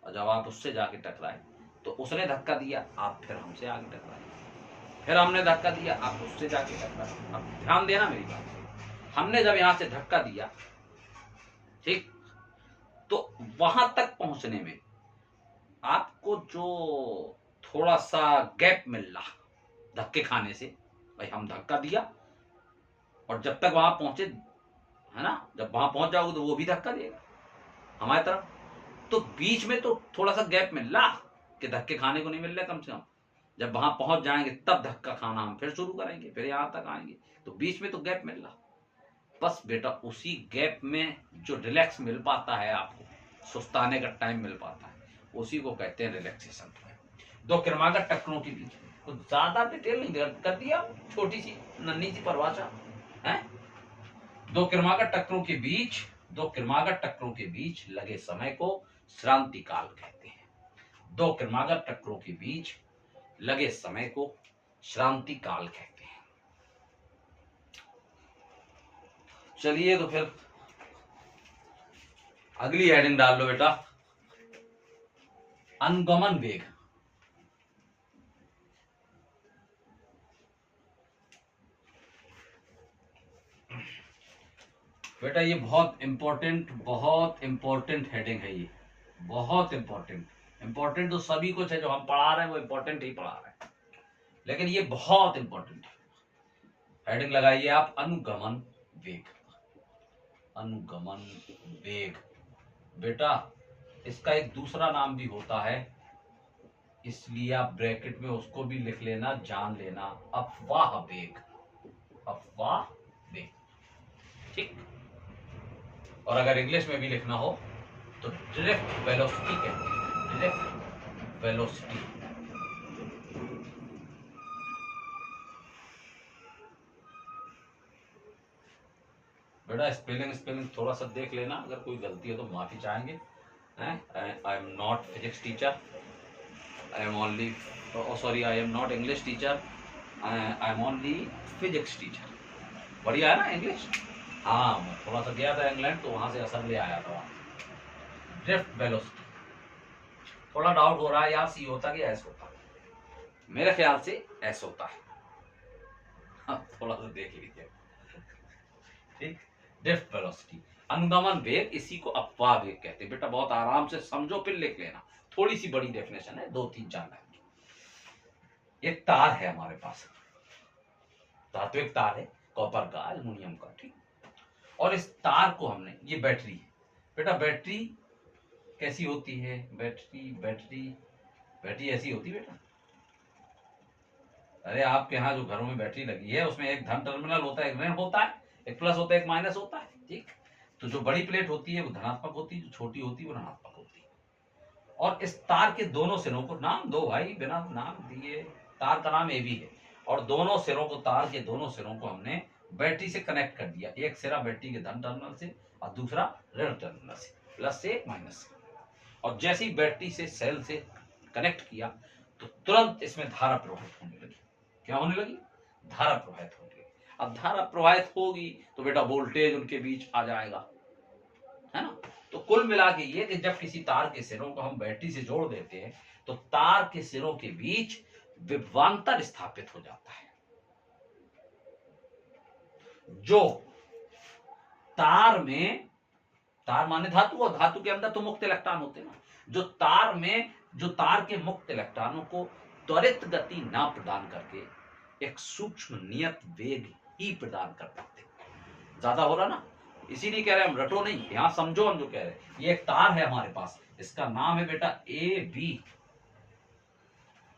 और जब आप उससे जाके टकराए तो उसने धक्का दिया, आप फिर हमसे आगे टकराए, फिर हमने धक्का दिया, आप उससे जाके टकराए। अब ध्यान देना मेरी बात, हमने जब यहां से धक्का दिया, ठीक, तो वहां तक पहुंचने में आपको जो थोड़ा सा गैप मिल रहा धक्के खाने से, भाई हम धक्का दिया और जब तक वहां पहुंचे, है ना, जब वहां पहुंच जाओगे तो वो भी धक्का देगा हमारी तरफ, तो बीच में तो थोड़ा सा गैप मिल रहा कि धक्के खाने को नहीं मिल रहा, कम से कम जब वहां पहुंच जाएंगे तब धक्का खाना हम फिर शुरू करेंगे, फिर यहां तक आएंगे, तो बीच में तो गैप मिल रहा। बस बेटा उसी गैप में जो रिलैक्स मिल पाता है आपको, सुस्ताने का टाइम मिल पाता है, उसी को कहते हैं रिलैक्सेशन टाइम। दो क्रमागत ट्रैक्टरों के बीच, कुछ ज्यादा डिटेल नहीं कर दिया, छोटी सी नन्ही सी परिभाषा है। दो क्रमागत ट्रैक्टरों के बीच, दो क्रमागत ट्रैक्टरों के बीच लगे समय को श्रांति काल कहते हैं। दो क्रमागत ट्रैक्टरों के बीच लगे समय को श्रांति काल कहते हैं। चलिए तो फिर अगली हेडिंग डाल लो बेटा, अनुगमन वेग। बेटा ये बहुत इंपॉर्टेंट हेडिंग है, ये बहुत इंपॉर्टेंट तो सभी कुछ है जो हम पढ़ा रहे हैं वो इंपॉर्टेंट ही पढ़ा रहे हैं, लेकिन ये बहुत इंपॉर्टेंट है। हेडिंग लगाइए आप, अनुगमन वेग। अनुगमन वेग बेटा इसका एक दूसरा नाम भी होता है, इसलिए आप ब्रैकेट में उसको भी लिख लेना, जान लेना, अफवाह वेग। अफवाह वेग, ठीक। और अगर इंग्लिश में भी लिखना हो तो ड्रिफ्ट वेलोसिटी कहते हैं, ड्रिफ्ट वेलोसिटी। बेटा स्पेलिंग थोड़ा सा देख लेना, अगर कोई गलती है तो माफी चाहेंगे, I am not physics teacher. I am only, sorry, I am not English teacher, I am only physics teacher. बढ़िया है ना इंग्लिश। हाँ, मैं थोड़ा सा गया था इंग्लैंड, तो वहां से असर ले आया था। ड्रिफ्ट वेलोसिटी, थोड़ा डाउट हो रहा है यार, सी होता कि एस होता। मेरे ख्याल से एस होता है। हाँ, थोड़ा सा देख लीजिए। ठीक, ड्रिफ्ट वेलोसिटी, अनुगमन वेग, इसी को अपवाह वेग कहते हैं। बेटा बहुत आराम से समझो, फिर लिख लेना। थोड़ी सी बड़ी डेफिनेशन है, 2 3 4 लाइन की। एक तार है हमारे पास, धात्विक तार है, कॉपर का, एल्युमिनियम का, ठीक। और इस तार को हमने, ये बैटरी है बेटा। बैटरी कैसी होती है? बैटरी बैटरी बैटरी ऐसी होती है बेटा। अरे आपके यहाँ जो घरों में बैटरी लगी है, उसमें एक धन टर्मिनल होता है, एक ऋण होता है, एक प्लस होता है, एक माइनस होता है, ठीक। तो जो बड़ी प्लेट होती है वो धनात्मक होती है, जो छोटी होती है वो ऋणात्मक होती है। और इस तार के दोनों सिरों को, नाम दो भाई, बिना नाम दिए, तार का नाम ए बी है। और दोनों सिरों को, तार के दोनों सिरों को हमने बैटरी से कनेक्ट कर दिया। एक सिरा बैटरी के धन टर्मिनल से और दूसरा ऋण टर्मिनल से, प्लस से माइनस से। और जैसे ही बैटरी से सेल से कनेक्ट किया, तो तुरंत इसमें धारा प्रवाहित होने लगी। क्या होने लगी? धारा प्रवाहित होने लगी। अब धारा प्रवाहित होगी तो बेटा वोल्टेज उनके बीच आ जाएगा, है ना। तो कुल मिला के ये कि जब किसी तार के सिरों को हम बैटरी से जोड़ देते हैं, तो तार के सिरों के बीच विभवांतर स्थापित हो जाता है। जो तार में, तार माने धातु, और धातु के अंदर तो मुक्त इलेक्ट्रॉन होते हैं ना, जो तार में, जो तार के मुक्त इलेक्ट्रॉनों को त्वरित गति ना प्रदान करके एक सूक्ष्म नियत वेग ही प्रदान कर पाते। ज्यादा हो रहा ना, इसीलिए कह रहे हैं हम, रटो नहीं, यहां समझो हम जो कह रहे हैं। ये एक तार है हमारे पास, इसका नाम है बेटा ए बी।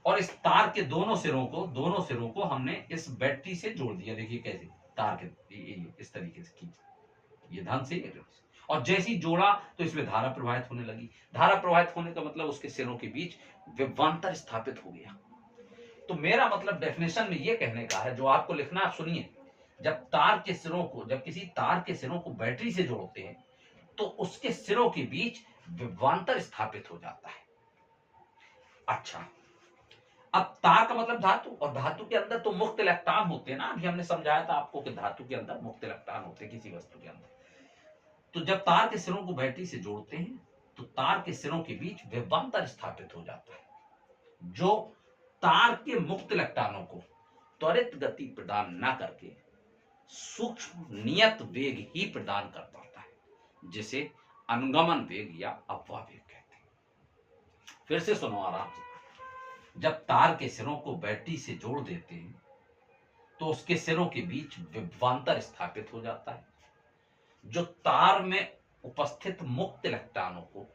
और इस तार के दोनों सिरों को हमने इस बैटरी से जोड़ दिया। देखिए कैसे, तार के इस तरीके से खींच, ये धन से, ये ऋण से। और जैसे ही जोड़ा तो इसमें धारा प्रवाहित होने लगी। धारा प्रवाहित होने का मतलब उसके सिरों के बीच विभवांतर स्थापित हो गया। तो मेरा मतलब डेफिनेशन में ये कहने का है, जो आपको लिखना, आप सुनिए, जब तार के सिरों को, जब किसी तार के सिरों को बैटरी से जोड़ते हैं, तो उसके सिरों के बीच विभवांतर स्थापित हो जाता है। अच्छा, अब तार का मतलब धातु, और धातु के अंदर तो मुक्त इलेक्ट्रॉन होते हैं ना। अभी हमने समझाया था आपको कि धातु के अंदर मुक्त इलेक्ट्रॉन होते हैं किसी वस्तु के अंदर। तो जब तार के सिरों को बैटरी से जोड़ते हैं, तो तार के सिरों के बीच विभवांतर स्थापित हो जाता है, जो तार के मुक्त इलेक्ट्रॉनों को त्वरित गति प्रदान न करके सूक्ष्म नियत वेग ही प्रदान कर पाता है, जिसे अनुगमन वेग या अपवाह वेग कहते हैं। फिर से सुनो आराम से। जब तार के सिरों को बैटरी से जोड़ देते हैं, तो उसके सिरों के बीच विभवांतर स्थापित हो जाता है, जो तार में उपस्थित मुक्त इलेक्ट्रॉनों को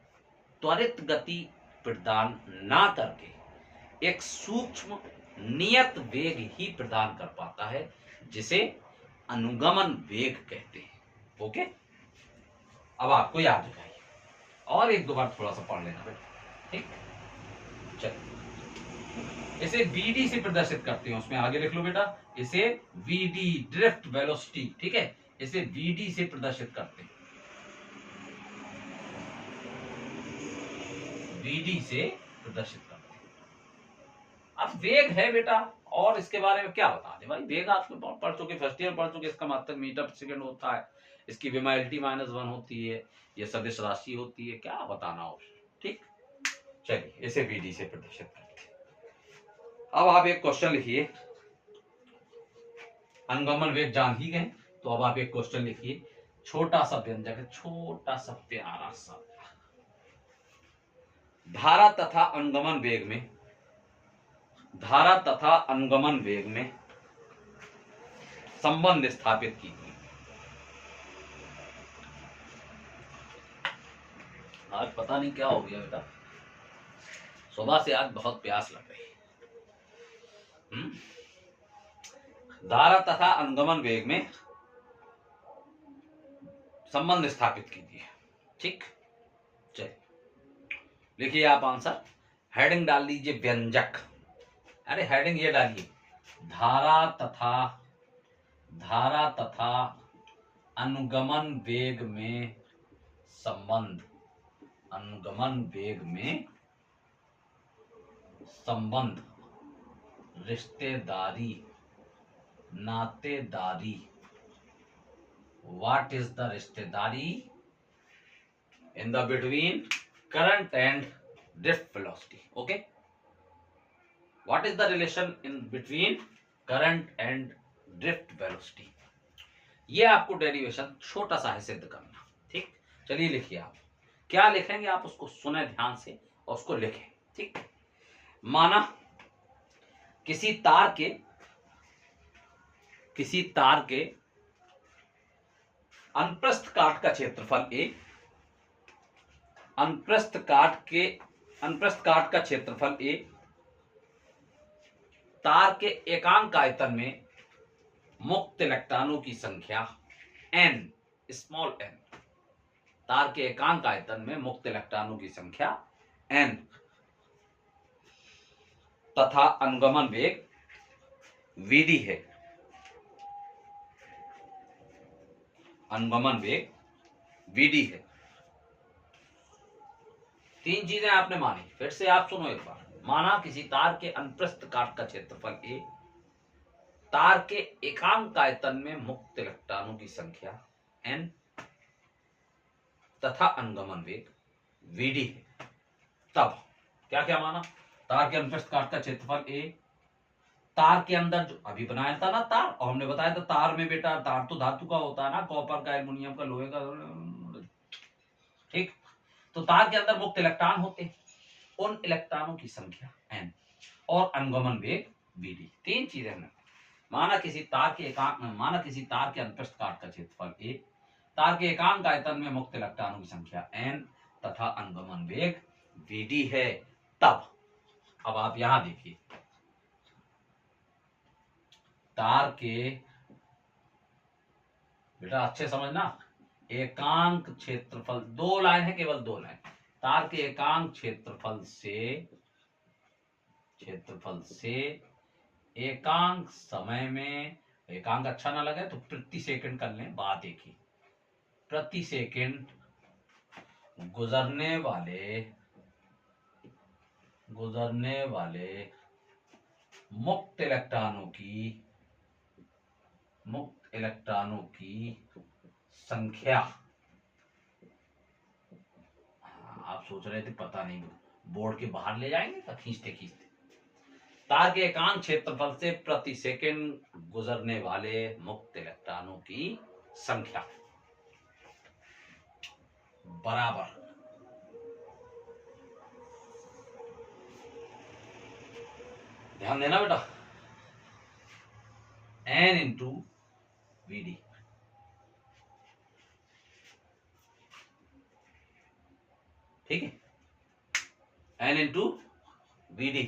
त्वरित गति प्रदान ना करके एक सूक्ष्म नियत वेग ही प्रदान कर पाता है, जिसे अनुगमन वेग कहते हैं। ओके, अब आपको याद हो जाएगी। और एक दो बार थोड़ा सा पढ़ लेना बेटा, ठीक। चलिए, इसे वीडी से प्रदर्शित करते हैं, उसमें आगे लिख लो बेटा, इसे वीडी, ड्रिफ्ट वेलोसिटी, ठीक है, इसे वीडी से प्रदर्शित करते हैं, वीडी से प्रदर्शित करते हैं। अब वेग है बेटा, और इसके बारे में क्या बता दें भाई। वेग आप पढ़ चुके, फर्स्ट ईयर पढ़ चुके, इसका मात्रक मीटर पर सेकंड होता है, इसकी विमाइलिटी -1 होती है, ये सदिश राशि होती है, क्या बताना हो, ठीक। चलिए, इसे वीडी से प्रदर्शित करते हैं। अब आप एक क्वेश्चन लिखिए, अनुगमन वेग जान ही गए, तो अब आप एक क्वेश्चन लिखिए, छोटा सा व्यंजक है, छोटा सा प्यारा सा, धारा तथा अनुगमन वेग में, धारा तथा अनुगमन वेग में संबंध स्थापित कीजिए। आज पता नहीं क्या हो गया बेटा, सुबह से आज बहुत प्यास लग रही है। धारा तथा अनुगमन वेग में संबंध स्थापित कीजिए, ठीक। चलिए, लिखिए आप आंसर, हेडिंग डाल दीजिए व्यंजक। अरे हेडिंग ये डालिए, धारा तथा अनुगमन वेग में संबंध, अनुगमन वेग में संबंध, रिश्तेदारी, नातेदारी। व्हाट इज द रिश्तेदारी in the between current and drift velocity? Okay, what is the relation in between current and drift velocity? ये आपको डेरिवेशन छोटा सा है सिद्ध करना। ठीक, चलिए लिखिए। आप क्या लिखेंगे, आप उसको सुने ध्यान से और उसको लिखें। ठीक, माना किसी तार के अनुप्रस्थ काट का क्षेत्रफल ए, अनुप्रस्थ काट का क्षेत्रफल ए, तार के एकांक आयतन में मुक्त इलेक्ट्रॉनों की संख्या n, स्मॉल n, तार के एकांक आयतन में मुक्त इलेक्ट्रॉनों की संख्या n, तथा अनुगमन वेग vd है। अनुगमन वेग vd है। तीन चीजें आपने मानी, फिर से आप सुनो एक बार। माना किसी तार के अनुप्रस्थ काट का क्षेत्रफल a, तार के एकांक आयतन में मुक्त इलेक्ट्रॉनों की संख्या n, तथा अनुगमन वेग vd है। तब क्या क्या माना? तार के अनुप्रस्थ काट का क्षेत्रफल a, तार के अंदर जो अभी बनाया था ना तार, और हमने बताया था तार में बेटा, तार तो धातु का होता है ना, कॉपर का, एल्युमिनियम का, लोहे का। ठीक, तो तार के अंदर मुक्त इलेक्ट्रॉन होते, उन इलेक्ट्रॉनों की संख्या n और अनुगमन वेग vd। तीन चीजें हमने माना। किसी तार के अनुप्रस्थ काट का क्षेत्रफल a, तार के एकांक आयतन में मुक्त इलेक्ट्रॉनों की संख्या n, तथा अनुगमन वेग vd है। तब अब आप यहां देखिए, तार के, बेटा अच्छे समझना, एकांक क्षेत्रफल, दो लाइन है, केवल दो लाइन। तार के एकांक क्षेत्रफल से एकांक समय में, एकांक अच्छा ना लगे तो प्रति सेकंड कर लें, बात एक ही, प्रति सेकंड गुजरने वाले मुक्त इलेक्ट्रॉनों की संख्या। आप सोच रहे थे पता नहीं बोर्ड के बाहर ले जाएंगे तो खींचते तार के एकांक क्षेत्रफल से प्रति सेकंड गुजरने वाले मुक्त इलेक्ट्रॉनों की संख्या बराबर ध्यान देना बेटा, n इंटू vd। ठीक है, n इंटू vd।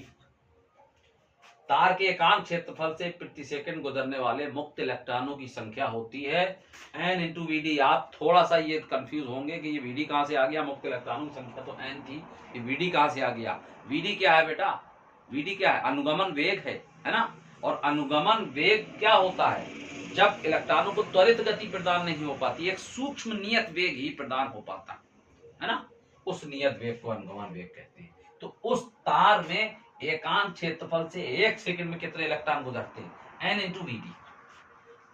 तार के एकांक क्षेत्रफल से प्रति सेकंड गुजरने वाले मुक्त इलेक्ट्रॉनों की संख्या होती है n इंटू vd। आप थोड़ा सा ये कंफ्यूज होंगे कि ये vd कहां से आ गया, मुक्त इलेक्ट्रॉनों की संख्या तो n थी, ये vd कहां से आ गया? vd क्या है बेटा? vd क्या है? अनुगमन वेग है ना। और अनुगमन वेग क्या होता है? जब इलेक्ट्रॉनों को त्वरित गति प्रदान नहीं हो पाती, एक सूक्ष्म नियत वेग ही प्रदान हो पाता है ना, उस नियत वेग को अनुगमन वेग कहते हैं। तो उस तार में एकांक क्षेत्रफल से एक सेकंड में कितने इलेक्ट्रॉन गुजरते हैं? n into vd।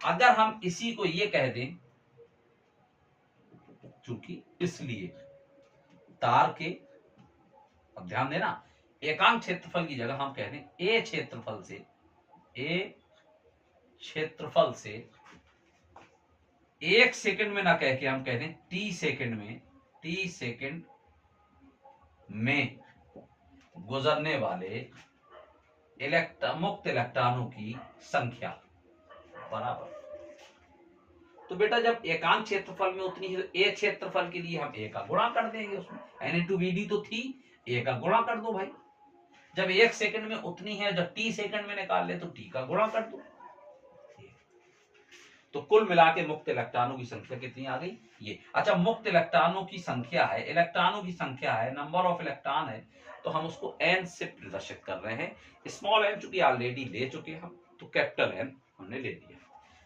अगर हम इसी को ये कह दें, चूंकि इसलिए तार के, अब ध्यान देना, एकांक क्षेत्रफल की जगह हम कह दें a क्षेत्रफल से एक सेकंड में ना कह के हम कह दें t सेकंड में गुजरने वाले मुक्त इलेक्ट्रॉनों की संख्या बराबर। तो बेटा जब एकांक क्षेत्रफल में उतनी है तो a क्षेत्रफल के लिए हम a का गुणा कर देंगे, उसमें n इंटू vd तो थी, a का गुणा कर दो भाई। जब एक सेकंड में उतनी है, जब t सेकंड में निकाल ले तो t का गुणा कर दो। तो कुल मिला के मुक्त इलेक्ट्रॉनों की संख्या कितनी आ गई? ये। अच्छा, मुक्त इलेक्ट्रॉनों की संख्या है, नंबर ऑफ इलेक्ट्रॉन है, तो हम उसको n से प्रदर्शित कर रहे हैं। स्मॉल n चूंकि ऑलरेडी ले चुके हम, तो कैपिटल n हमने ले लिया।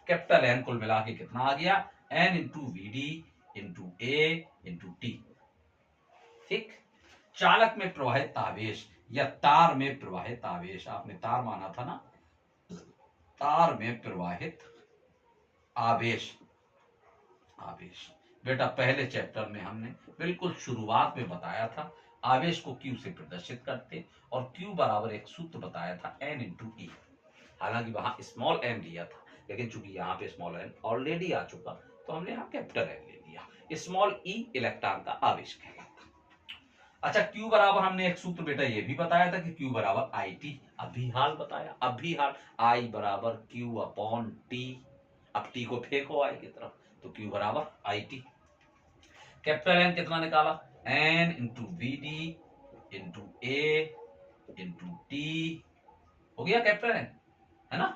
कैपिटल n कुल मिला के कितना आ गया? n into vd into a into t। ठीक, चालक में प्रवाहित आवेश या तार में प्रवाहित आवेश, आपने तार माना था ना, तार में प्रवाहित आवेश। आवेश बेटा पहले चैप्टर में हमने बिल्कुल शुरुआत में बताया था, आवेश को क्यू से प्रदर्शित करते, और क्यू बराबर एक सूत्र बताया था एन इंटू ई। हालांकि वहां स्मॉल एन लिया था, लेकिन चूंकि यहाँ पे स्मॉल एन ऑलरेडी आ चुका, तो हमने यहाँ कैपिटल एन ले लिया। स्मॉल ई इलेक्ट्रॉन का आवेश कहलाता। अच्छा, क्यू बराबर हमने एक सूत्र बेटा ये भी बताया था कि क्यू बराबर आई टी, अभी हाल बताया, अभी हाल, आई बराबर क्यू अपॉन टी। अब टी को फेंको आई की तरफ, तो क्यू बराबर आई टी। कैपिटल एन कितना निकाला, N into V D into A into T, हो गया कैपिटल एन, है ना,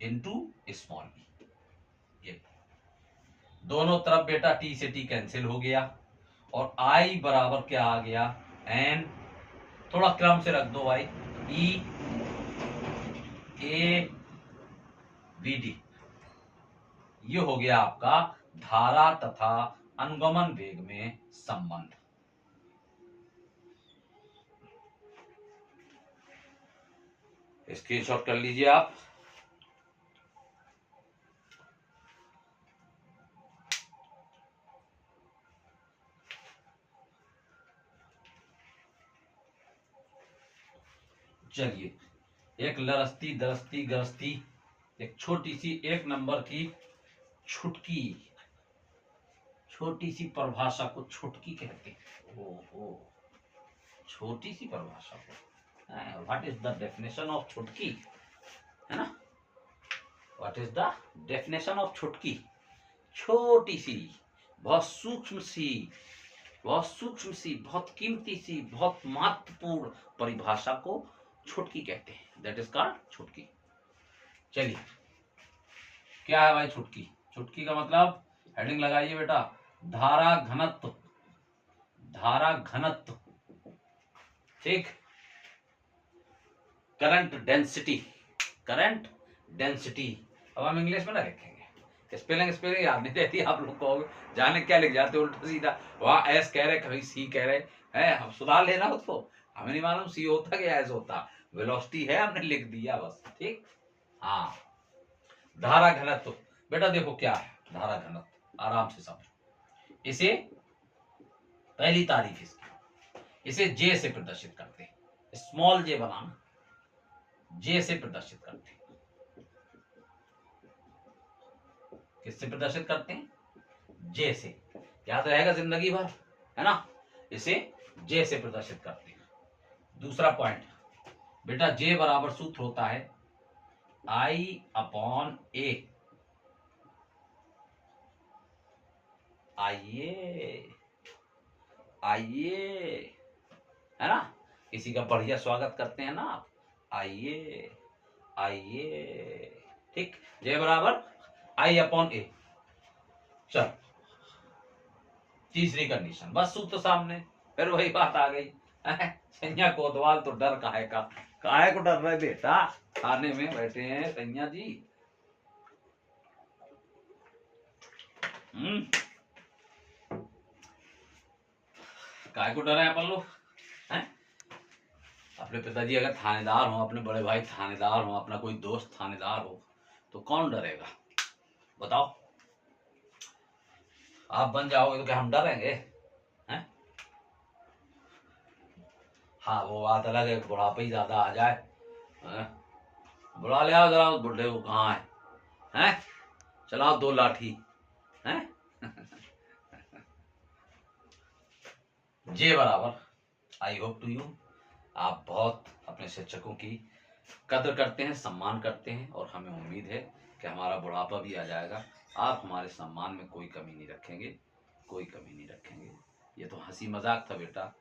इंटू स्मॉल ई। ये दोनों तरफ बेटा टी से टी कैंसिल हो गया, और आई बराबर क्या आ गया, एन, थोड़ा क्रम से रख दो भाई, ई ए वी डी। ये हो गया आपका धारा तथा अनुगमन वेग में संबंध। स्क्रीनशॉट कर लीजिए आप। चलिए, एक लरस्ती दरस्ती गरस्ती, एक छोटी सी एक नंबर की छुटकी, छोटी सी परिभाषा को छुटकी कहते हैं। ओहो, छोटी सी परिभाषा को, what is the definition of छुटकी, है ना, what is the definition of छुटकी, छोटी सी, बहुत सूक्ष्म सी, बहुत सूक्ष्म सी, बहुत कीमती सी, बहुत महत्वपूर्ण परिभाषा को छुटकी कहते हैं, दैट इज कॉल्ड छुटकी। चलिए, क्या है भाई छुटकी, छुटकी का मतलब, हेडिंग लगाइए बेटा, धारा घनत्व, धारा घनत्व, ठीक, करंट डेंसिटी, करंट डेंसिटी। अब हम इंग्लिश में ना लिखेंगे, स्पेलिंग याद नहीं रहती, आप लोग कहोगे जाने क्या लिख जाते उल्टा सीधा, वहां एस कह रहे कभी सी कह रहे हैं, हम सुधार लेना उसको, हमें नहीं मालूम सी होता कि एस होता, वेलोसिटी है हमने लिख दिया बस, ठीक। हाँ, धारा घनत्व बेटा देखो क्या है धारा घनत्व, आराम से समझो इसे, पहली तारीफ इसकी, इसे जे से प्रदर्शित करते हैं, स्मॉल जे बनाना, जे से प्रदर्शित करते हैं, किससे प्रदर्शित करते हैं, जे से, याद रहेगा जिंदगी भर, है ना, इसे जे से प्रदर्शित करते हैं। दूसरा पॉइंट बेटा, जे बराबर सूत्र होता है आई अपॉन ए, आइए आइए, है ना, किसी का बढ़िया स्वागत करते हैं ना आप, आइए आइए, ठीक, जे बराबर आई अपॉन ए। चल, तीसरी कंडीशन, बस सूत्र सामने, फिर वही बात आ गई, सैया कोतवाल तो डर काहे का, काहे को डर रहे बेटा, खाने में बैठे हैं सैया जी। काहे को डर है अपन लोग, हैं, अपने पिताजी अगर थानेदार हो, अपने बड़े भाई थानेदार हो, अपना कोई दोस्त थानेदार हो, तो कौन डरेगा बताओ, आप बन जाओगे तो क्या हम डरेंगे, हैं? हाँ, वो बात अलग है, बुढ़ापा ही ज्यादा आ जाए, बुला ले आओ जरा उस बुढ़े को, कहाँ है, चलाओ दो लाठी, हैं? जे बराबर, आई होप टू यू, आप बहुत अपने शिक्षकों की कद्र करते हैं, सम्मान करते हैं, और हमें उम्मीद है कि हमारा बुढ़ापा भी आ जाएगा, आप हमारे सम्मान में कोई कमी नहीं रखेंगे, कोई कमी नहीं रखेंगे। ये तो हंसी मजाक था बेटा,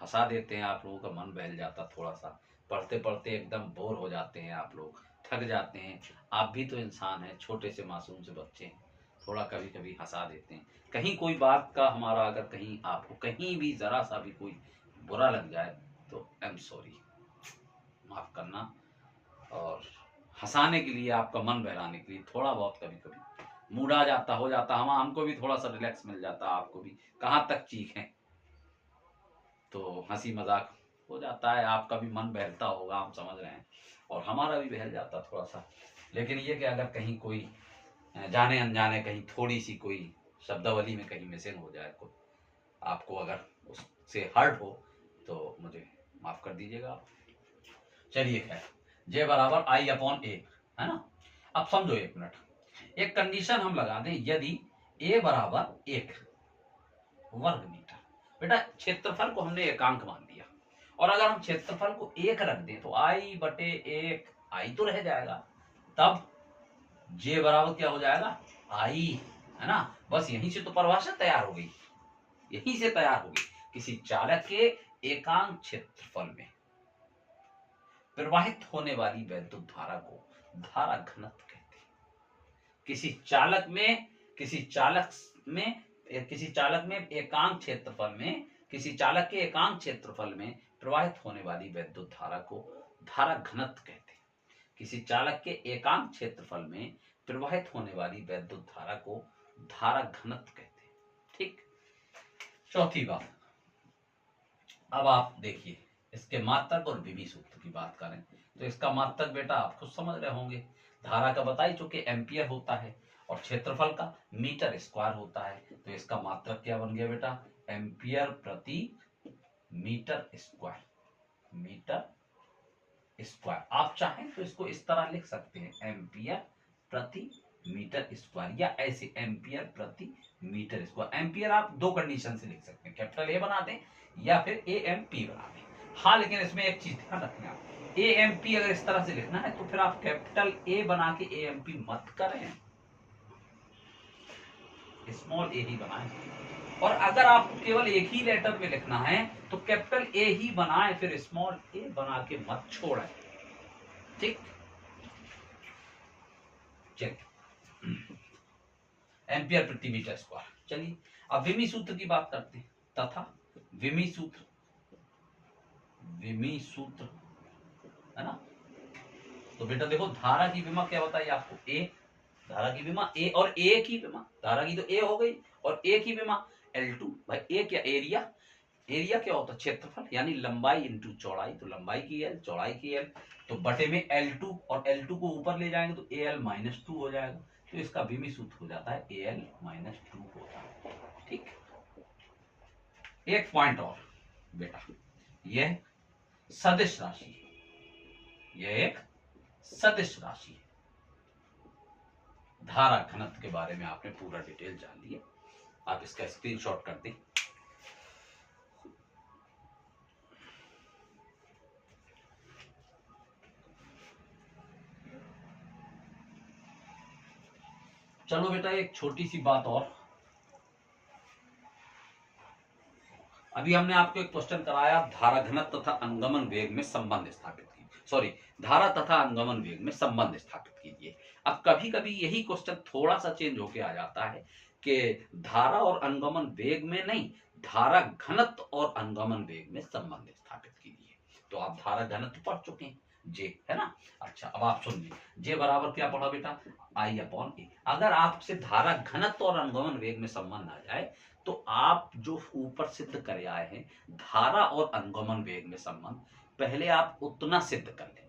हंसा देते हैं, आप लोगों का मन बहल जाता, थोड़ा सा पढ़ते पढ़ते एकदम बोर हो जाते हैं, आप लोग थक जाते हैं, आप भी तो इंसान हैं, छोटे से मासूम से बच्चे हैं, थोड़ा कभी कभी हंसा देते हैं, कहीं कोई बात का हमारा अगर कहीं आपको कहीं भी जरा सा भी कोई बुरा लग जाए तो आई एम सॉरी, माफ करना, और हंसाने के लिए, आपका मन बहलाने के लिए थोड़ा बहुत कभी कभी मूड आ जाता, हो जाता, हमको भी थोड़ा सा रिलैक्स मिल जाता, आपको भी, कहाँ तक चीखें, तो हंसी मजाक हो जाता है, आपका भी मन बहलता होगा, हम समझ रहे हैं, और हमारा भी बहल जाता थोड़ा सा। लेकिन ये कि अगर कहीं कोई जाने अनजाने कहीं थोड़ी सी कोई शब्दावली में कहीं मिसिंग हो जाए, को आपको अगर उससे हर्ट हो तो मुझे माफ कर दीजिएगा आप। चलिए खैर, जे बराबर आई अपॉन ए, है ना। अब समझो एक मिनट, एक कंडीशन हम लगा दें, यदि ए बराबर 1 वर्ग मीटर, बेटा क्षेत्रफल को हमने एकांक मान लिया, और अगर हम क्षेत्रफल को 1 रख दें तो आई बटे 1 आई तो रह जाएगा, तब जे बराबर क्या हो जाएगा, आई, है ना। बस यहीं से तो परिभाषा तैयार हो गई, यहीं से तैयार हो गई। किसी चालक के एकांक क्षेत्रफल में प्रवाहित होने वाली वैद्युत धारा को धारा घनत्व कहते हैं। किसी चालक में एकांक क्षेत्रफल में, किसी चालक के एकांक क्षेत्रफल में प्रवाहित होने वाली वैद्युत धारा को धारा घनत्व कहते हैं। किसी चालक के एकांक क्षेत्रफल में प्रवाहित होने वाली वैद्युत धारा को धारा घनत्व कहते हैं। ठीक। चौथी बात, अब आप देखिए इसके मात्रक और विमी सूत्र की बात करें तो इसका मात्रक बेटा आप खुद समझ रहे होंगे, धारा का बता ही चुके एम्पियर होता है और क्षेत्रफल का मीटर स्क्वायर होता है, तो इसका मात्रक क्या बन गया बेटा, एम्पियर प्रति मीटर स्क्वायर, मीटर स्क्वायर। आप चाहें तो इसको इस तरह लिख सकते हैं, एम्पियर प्रति मीटर स्क्वायर, या ऐसे एम्पियर प्रति मीटर स्क्वायर। एम्पियर आप दो कंडीशन से लिख सकते हैं, कैपिटल ए बना दें या फिर ए एम पी बना दें। हाँ, लेकिन इसमें एक चीज ध्यान रखना, ए एम पी अगर इस तरह से लिखना है तो फिर आप कैपिटल ए बना के ए एम पी मत करें, स्मॉल ए ही बनाएं। और अगर आपको केवल एक ही लेटर में लिखना है तो कैपिटल ए ही बनाएं, फिर स्मॉल ए बना के मत छोड़ें। ठीक, चलिए एम्पियर प्रति मीटर स्क्वायर। चलिए अब विमी सूत्र की बात करते हैं, तथा विमी सूत्र है ना। तो बेटा देखो, धारा की विमा क्या बताइए आपको, ए, धारा की विमा ए, और ए की विमा, धारा की तो ए हो गई, और ए की विमा L2। भाई ए क्या, एरिया, एरिया क्या होता है, क्षेत्रफल, यानी लंबाई इंटू चौड़ाई, तो लंबाई की L, चौड़ाई की L, तो बटे में L2, और L2 को ऊपर ले जाएंगे तो AL-2 हो जाएगा, तो इसका विमी सूत्र हो जाता है AL-2 होता है। ठीक, एक पॉइंट और बेटा, यह सदिश राशि है, यह एक सदिश राशि है। धारा घनत्व के बारे में आपने पूरा डिटेल जान लिया, आप इसका स्क्रीनशॉट कर दें। चलो बेटा, एक छोटी सी बात और, अभी हमने आपको एक क्वेश्चन कराया, धारा घनत्व तथा अनुगमन वेग में संबंध स्थापित कीजिए, सॉरी, धारा तथा अनुगमन वेग में संबंध स्थापित कीजिए। अब कभी कभी यही क्वेश्चन थोड़ा सा चेंज होके आ जाता है कि धारा और अनुगमन वेग में नहीं, धारा घनत्व और अनुगमन वेग में संबंध स्थापित कीजिए। तो आप धारा घनत्व पढ़ चुके हैं, जे, है ना। अच्छा, अब आप सुनिए, जे बराबर क्या पढ़ा बेटा, I/A। अगर आपसे धारा घनत्व और अनुगमन वेग में संबंध आ जाए तो आप जो ऊपर सिद्ध कर आए हैं धारा और अनुगमन वेग में संबंध, पहले आप उतना सिद्ध कर लें,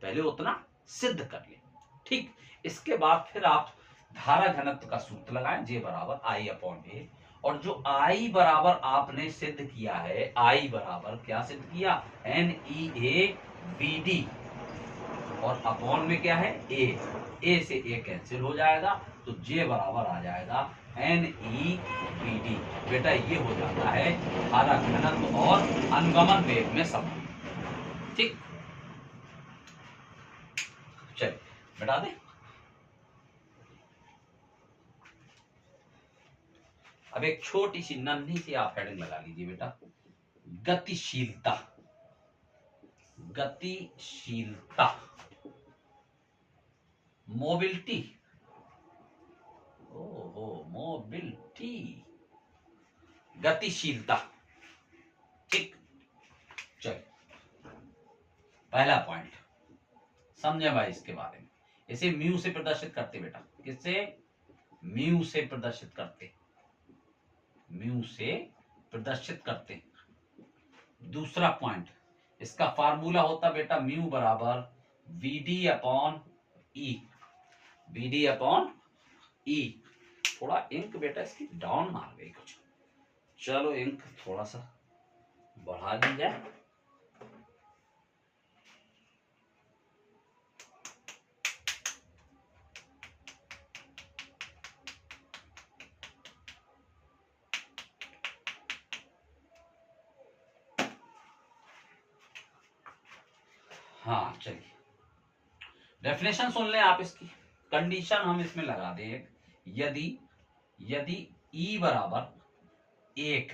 पहले उतना सिद्ध कर लें। ठीक, इसके बाद फिर आप धारा घनत्व का सूत्र लगाएं, जे बराबर I/A, और जो I बराबर आपने सिद्ध किया है, I बराबर क्या सिद्ध किया, NEAVD, और अपॉन में क्या है, ए से ए कैंसिल हो जाएगा, तो जे बराबर आ जाएगा NEVD। बेटा ये हो जाता है धारा घनत्व और अनुगमन वेग में संबंध। ठीक, चलिए बेटा दे। अब एक छोटी सी नन्ही सी आप हेडिंग लगा लीजिए बेटा, गतिशीलता, गतिशीलता, मोबिलिटी, ओहो मोबिलिटी, गतिशीलता। ठीक, चलिए पहला पॉइंट समझे भाई इसके बारे में, इसे म्यू से प्रदर्शित करते बेटा, किससे, म्यू से प्रदर्शित करते, म्यू से प्रदर्शित करते। दूसरा पॉइंट, इसका फार्मूला होता बेटा म्यू बराबर वीडी अपॉन ई, वीडी अपॉन ई। थोड़ा इंक बेटा इसकी डाउन मार गई कुछ, चलो इंक थोड़ा सा बढ़ा दी जाए। हाँ चलिए, डेफिनेशन सुन लें आप इसकी, कंडीशन हम इसमें लगा दें, यदि यदि E बराबर 1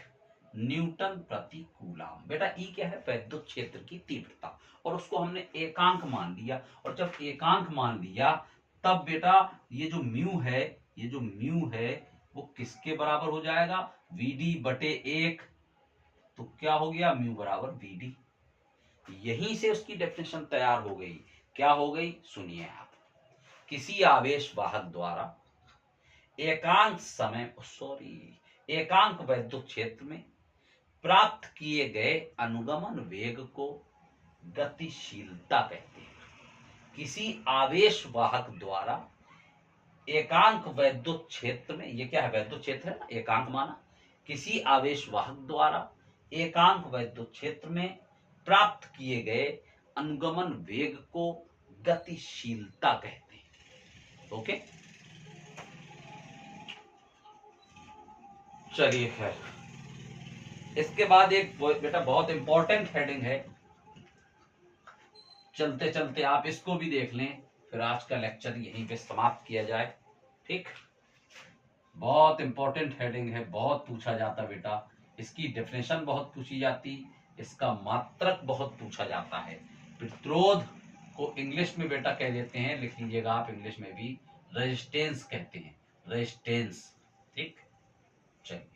न्यूटन प्रति कूलाम। बेटा E क्या है? वैद्युत क्षेत्र की तीव्रता, और उसको हमने एकांक मान लिया, और जब एकांक मान लिया तब बेटा ये जो म्यू है, ये जो म्यू है वो किसके बराबर हो जाएगा? Vd बटे 1। तो क्या हो गया? म्यू बराबर Vd। यहीं से उसकी डेफिनेशन तैयार हो गई। क्या हो गई? सुनिए आप, किसी आवेश वाहक द्वारा एकांक समय एकांक वैद्युत क्षेत्र में प्राप्त किए गए अनुगमन वेग को गतिशीलता कहते हैं। किसी आवेश वाहक द्वारा एकांक वैद्युत क्षेत्र में, ये क्या है? वैद्युत क्षेत्र है ना, एकांक माना। किसी आवेश वाहक द्वारा एकांक वैद्युत क्षेत्र में प्राप्त किए गए अनुगमन वेग को गतिशीलता कहते हैं। ओके, चलिए खैर, इसके बाद एक बेटा बहुत इंपॉर्टेंट हेडिंग है, चलते चलते आप इसको भी देख लें, फिर आज का लेक्चर यहीं पे समाप्त किया जाए। ठीक, बहुत इंपॉर्टेंट हेडिंग है, बहुत पूछा जाता बेटा, इसकी डेफिनेशन बहुत पूछी जाती, इसका मात्रक बहुत पूछा जाता है। प्रतिरोध को इंग्लिश में बेटा कह देते हैं, लिख लीजिएगा आप, इंग्लिश में भी रेजिस्टेंस कहते हैं, रेजिस्टेंस। ठीक, चलिए,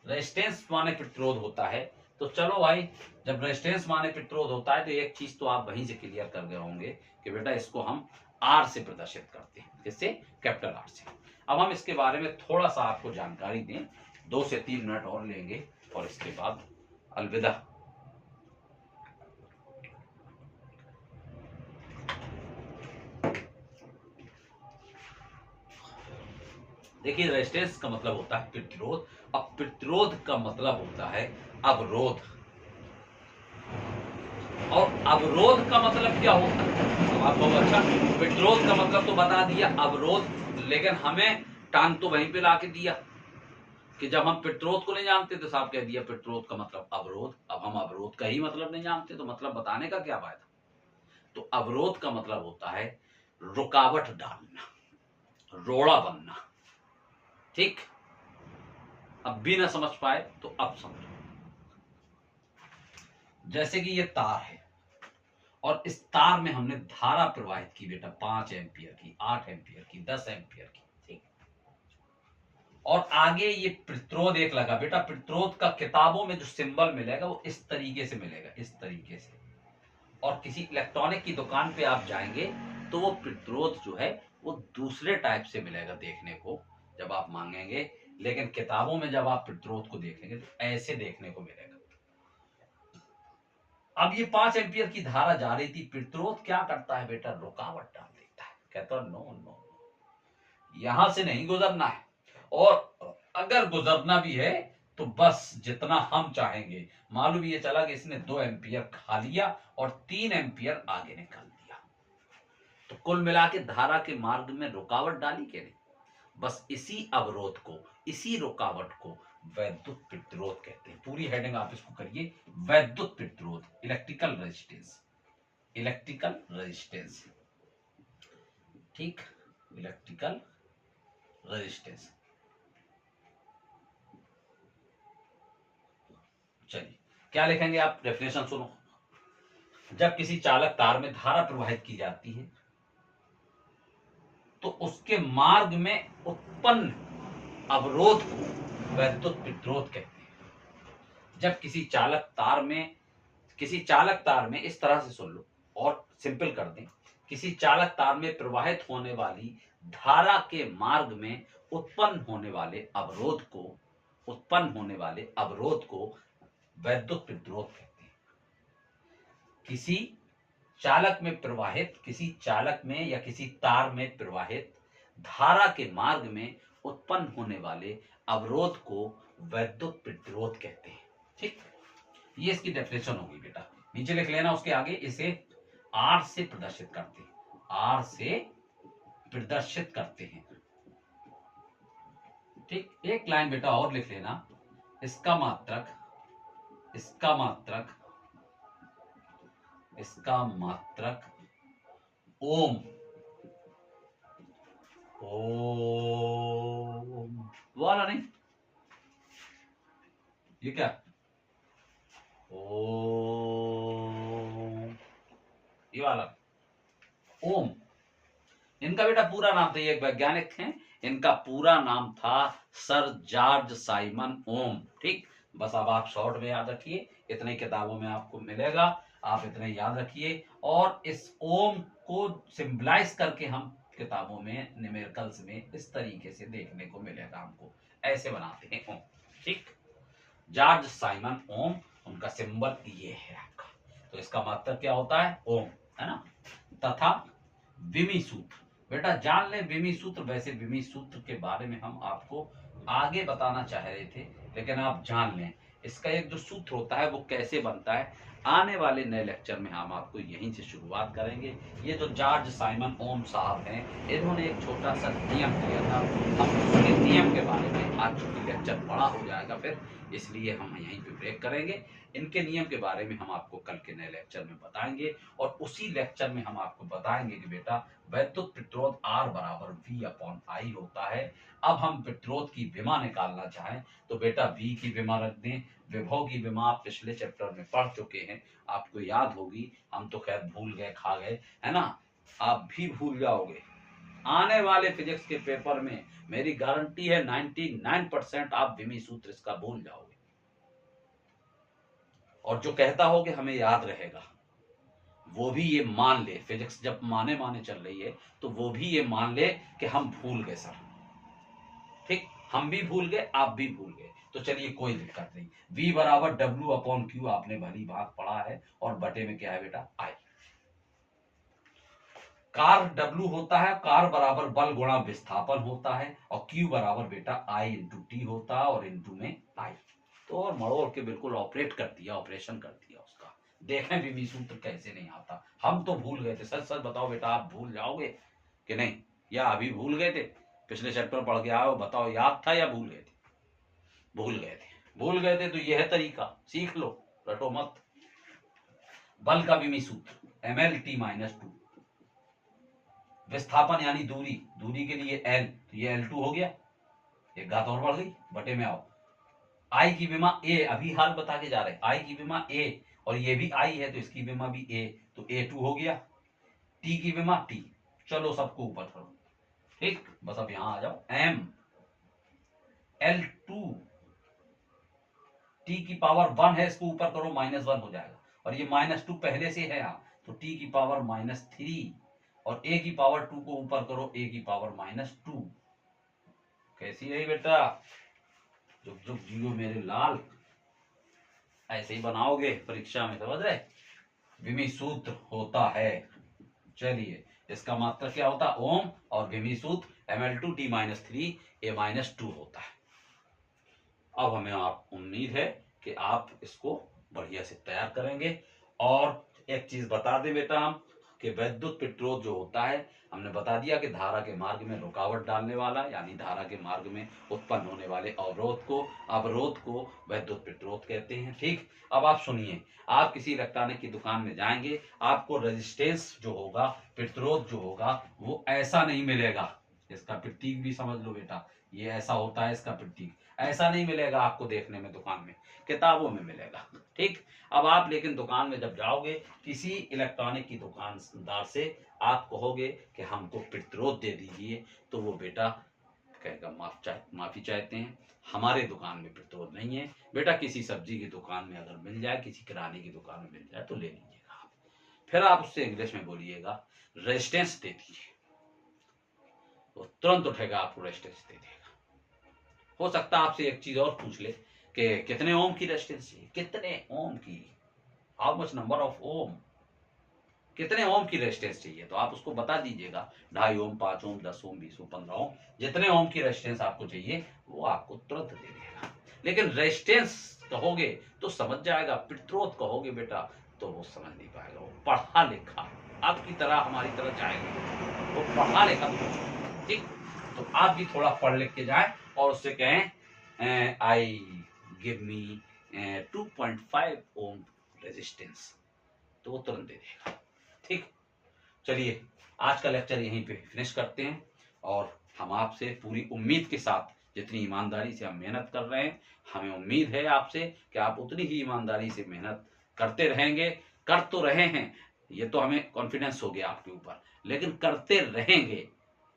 रेजिस्टेंस माने प्रतिरोध होता है। तो चलो भाई, जब रेजिस्टेंस माने प्रतिरोध होता है तो एक चीज तो आप वहीं से क्लियर कर गए होंगे कि बेटा इसको हम आर से प्रदर्शित करते हैं, किससे? कैपिटल आर से। अब हम इसके बारे में थोड़ा सा आपको जानकारी दें, 2 से 3 मिनट और लेंगे और इसके बाद अलविदा। देखिए, रेजिस्टेंस का मतलब होता है प्रतिरोध, अब प्रतिरोध का मतलब होता है अवरोध, और अवरोध का मतलब क्या होता है? आप बहुत अच्छा, प्रतिरोध का मतलब तो बता दिया, अवरोध, लेकिन हमें टांग तो वहीं पे ला के दिया कि जब हम प्रतिरोध को नहीं जानते तो साहब कह दिया प्रतिरोध का मतलब अवरोध। अब हम अवरोध का ही मतलब नहीं जानते तो मतलब बताने का क्या फायदा? तो अवरोध का मतलब होता है रुकावट डालना, रोड़ा बनना। ठीक, अब भी ना समझ पाए तो अब समझो, जैसे कि ये तार है और इस तार में हमने धारा प्रवाहित की बेटा, 5 एम्पियर की, 8 एम्पियर की, 10 एम्पियर की। ठीक, और आगे ये प्रतिरोध एक लगा बेटा, प्रतिरोध का किताबों में जो सिंबल मिलेगा वो इस तरीके से मिलेगा, इस तरीके से। और किसी इलेक्ट्रॉनिक की दुकान पे आप जाएंगे तो वो प्रतिरोध जो है वो दूसरे टाइप से मिलेगा देखने को जब आप मांगेंगे, लेकिन किताबों में जब आप प्रतिरोध को देखेंगे तो ऐसे देखने को मिलेगा। अब ये 5 एम्पियर की धारा जा रही थी, प्रतिरोध क्या करता है बेटा? रुकावट डाल देता है, कहता है नो नो, यहां से नहीं गुजरना है, और अगर गुजरना भी है तो बस जितना हम चाहेंगे। मालूम ये चला कि इसने 2 एम्पियर खा लिया और 3 एम्पियर आगे निकाल दिया, तो कुल मिला के धारा के मार्ग में रुकावट डाली के नहीं, बस इसी अवरोध को, इसी रुकावट को वैद्युत प्रतिरोध कहते हैं। पूरी हेडिंग आप इसको करिए, वैद्युत प्रतिरोध, इलेक्ट्रिकल रेजिस्टेंस, इलेक्ट्रिकल रेजिस्टेंस। ठीक, इलेक्ट्रिकल रेजिस्टेंस। चलिए, क्या लिखेंगे आप? डेफिनेशन सुनो, जब किसी चालक तार में धारा प्रवाहित की जाती है तो उसके मार्ग में उत्पन्न अवरोध को वैद्युत प्रतिरोध कहते हैं। जब किसी चालक तार में इस तरह से सुन लो और सिंपल कर दें, किसी चालक तार में प्रवाहित होने वाली धारा के मार्ग में उत्पन्न होने वाले अवरोध को वैद्युत प्रतिरोध कहते हैं। किसी चालक में प्रवाहित, किसी चालक में या किसी तार में प्रवाहित धारा के मार्ग में उत्पन्न होने वाले अवरोध को वैद्युत प्रतिरोध कहते हैं। ठीक, ये इसकी डेफिनेशन होगी बेटा, नीचे लिख लेना। उसके आगे इसे आर से प्रदर्शित करते हैं, आर से प्रदर्शित करते हैं। ठीक, एक लाइन बेटा और लिख लेना, इसका मात्रक, इसका मात्रक, इसका मात्रक ओम, ओम वाला नहीं, ये क्या, ओम, ये वाला ओम। इनका बेटा पूरा नाम था, ये एक वैज्ञानिक हैं, इनका पूरा नाम था सर जॉर्ज साइमन ओम। ठीक, बस अब आप शॉर्ट में याद रखिए, इतने किताबों में आपको मिलेगा, आप इतने याद रखिए। और इस ओम को सिंबलाइज करके हम किताबों में न्यूमेरिकल्स में इस तरीके से देखने को मिलेगा, हमको ऐसे बनाते हैं ओम। ठीक, जॉर्ज साइमन ओम, उनका सिंबल ये है आपका। तो इसका मतलब क्या होता है, ओम, है ना। तथा विमी सूत्र, बेटा जान ले विमी सूत्र। वैसे विमी सूत्र के बारे में हम आपको आगे बताना चाह रहे थे, लेकिन आप जान लें इसका एक जो सूत्र होता है वो कैसे बनता है, आने वाले नए लेक्चर में हम आपको यहीं से शुरुआत करेंगे। ये जो जॉर्ज साइमन ओम साहब हैं, इन्होंने एक छोटा सा नियम दिया था, हम उसके नियम के बारे में आज चूंकि लेक्चर बड़ा हो जाएगा फिर, इसलिए हम यहीं पे ब्रेक करेंगे। इनके नियम के बारे में हम आपको कल के नए लेक्चर में बताएंगे, और उसी लेक्चर में हम आपको बताएंगे कि बेटा वैद्युत प्रतिरोध R बराबर V/I होता है। अब हम प्रतिरोध की विमा निकालना चाहें तो बेटा V की विमा रख दें। विभव की विमा आप पिछले चैप्टर में पढ़ चुके हैं, आपको याद होगी, हम तो खैर भूल गए, खा गए, है ना, आप भी भूल जाओगे। आने वाले फिजिक्स के पेपर में मेरी गारंटी है 99% आप विमी सूत्र इसका भूल जाओगे, और जो कहता हो कि हमें याद रहेगा वो भी ये मान ले, फिजिक्स जब माने चल रही है तो वो भी ये मान ले कि हम भूल गए सर। ठीक, हम भी भूल गए, आप भी भूल गए, तो चलिए कोई दिक्कत नहीं। V बराबर W/Q आपने भली भाग पढ़ा है, और बटे में क्या है बेटा, I। कार W होता है, कार बराबर बल गुणा विस्थापन होता है, और Q बराबर बेटा I × T होता है, और इंटू में I। तो और मड़ोड़ के बिल्कुल ऑपरेट कर दिया, ऑपरेशन कर दिया उसका। देखें विमी सूत्र कैसे नहीं आता, हम तो भूल गए थे। सच सच बताओ बेटा, आप भूल जाओगे कि नहीं, या अभी भूल गए थे, पिछले चैप्टर पढ़ के आओ, बताओ याद था या भूल गए थे, भूल गए थे, भूल गए थे तो यह है तरीका, सीख लो, रटो मत। बल का विमी सूत्र mL/T-2, विस्थापन यानी दूरी, दूरी के लिए L, तो ये L2 हो गया, एक घात और बढ़ गई, बटे में आओ। I की विमा A, अभी हाल बता के जा रहे हैं, I की विमा A, और ये भी I है तो इसकी विमा भी A, तो A2 हो गया। T की विमा T, चलो सबको ऊपर करो। ठीक, बस अब यहां आ जाओ, M L2, T की पावर 1 है, इसको ऊपर करो, -1 हो जाएगा, और ये -2 पहले से है यहाँ, तो T की पावर -3, और A की पावर 2 को ऊपर करो, A की पावर -2। कैसी रही बेटा, जुग जुग जियो मेरे लाल, ऐसे ही बनाओगे परीक्षा में, समझ रहे। विमी सूत्र होता है, चलिए इसका मात्रक क्या होता है, ओम, और विमी सूत्र mL/T-3 A-2 होता है। अब हमें आप उम्मीद है कि आप इसको बढ़िया से तैयार करेंगे। और एक चीज बता दें बेटा हम, कि वैद्युत प्रतिरोध जो होता है, हमने बता दिया कि धारा के मार्ग में रुकावट डालने वाला, यानी धारा के मार्ग में उत्पन्न होने वाले अवरोध को वैद्युत प्रतिरोध कहते हैं। ठीक, अब आप सुनिए, आप किसी इलेक्ट्रॉनिक की दुकान में जाएंगे, आपको रेजिस्टेंस जो होगा, प्रतिरोध जो होगा, वो ऐसा नहीं मिलेगा। इसका प्रतीक भी समझ लो बेटा, ये ऐसा होता है, इसका प्रतीक ऐसा नहीं मिलेगा आपको देखने में दुकान में, किताबों में मिलेगा। ठीक, अब आप लेकिन दुकान में जब जाओगे, किसी इलेक्ट्रॉनिक की दुकानदार से आप कहोगे कि हमको प्रतिरोध दे दीजिए, तो वो बेटा कहेगा माफी चाहते हैं, हमारे दुकान में प्रतिरोध नहीं है। बेटा किसी सब्जी की दुकान में अगर मिल जाए, किसी किराने की दुकान में मिल जाए तो ले लीजिएगा आप। फिर आप उससे इंग्लिश में बोलिएगा रेजिस्टेंस दे दीजिए, वो तुरंत उठेगा, आपको रेजिस्टेंस दे देगा। हो सकता है आपसे एक चीज और पूछ ले कि कितने ओम की रेजिस्टेंस चाहिए, कितने ओम की, हाउ मच नंबर ऑफ ओम, कितने ओम की रेजिस्टेंस चाहिए, तो आप उसको बता दीजिएगा, 2.5 ओम, 5 ओम, 10 ओम, 20 ओम, 15 ओम, जितने ओम की रेजिस्टेंस आपको चाहिए वो आपको तुरंत दे देगा। लेकिन रेजिस्टेंस कहोगे तो समझ जाएगा, प्रतिरोध कहोगे बेटा तो वो समझ नहीं पाएगा। वो पढ़ा लिखा आपकी तरह हमारी तरह जाएगा, वो पढ़ा लिखा तो ठीक। तो आप भी थोड़ा पढ़ लिख के जाए और उससे कहें I give me 2.5 ohm resistance, तो वो तुरंत दे देगा। ठीक, चलिए आज का लेक्चर यहीं पे फिनिश करते हैं, और हम आपसे पूरी उम्मीद के साथ, जितनी ईमानदारी से हम मेहनत कर रहे हैं, हमें उम्मीद है आपसे कि आप उतनी ही ईमानदारी से मेहनत करते रहेंगे। कर तो रहे हैं, ये तो हमें कॉन्फिडेंस हो गया आपके ऊपर, लेकिन करते रहेंगे,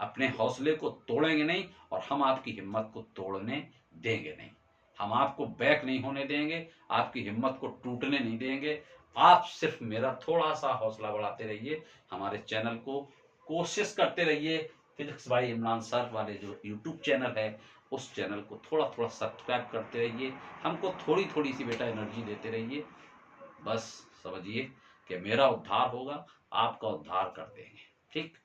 अपने हौसले को तोड़ेंगे नहीं, और हम आपकी हिम्मत को तोड़ने देंगे नहीं। हम आपको बैक नहीं होने देंगे, आपकी हिम्मत को टूटने नहीं देंगे। आप सिर्फ मेरा थोड़ा सा हौसला बढ़ाते रहिए, हमारे चैनल को कोशिश करते रहिए, फिजिक्स बाय इमरान सर वाले जो यूट्यूब चैनल है उस चैनल को थोड़ा थोड़ा सब्सक्राइब करते रहिए, हमको थोड़ी थोड़ी सी बेटा एनर्जी देते रहिए। बस समझिए कि मेरा उद्धार होगा, आपका उद्धार कर देंगे। ठीक,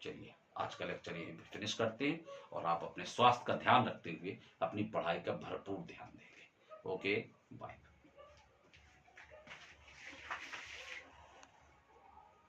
चलिए आज का लेक्चर यहीं पे फिनिश करते हैं, और आप अपने स्वास्थ्य का ध्यान रखते हुए अपनी पढ़ाई का भरपूर ध्यान देंगे। Okay, bye.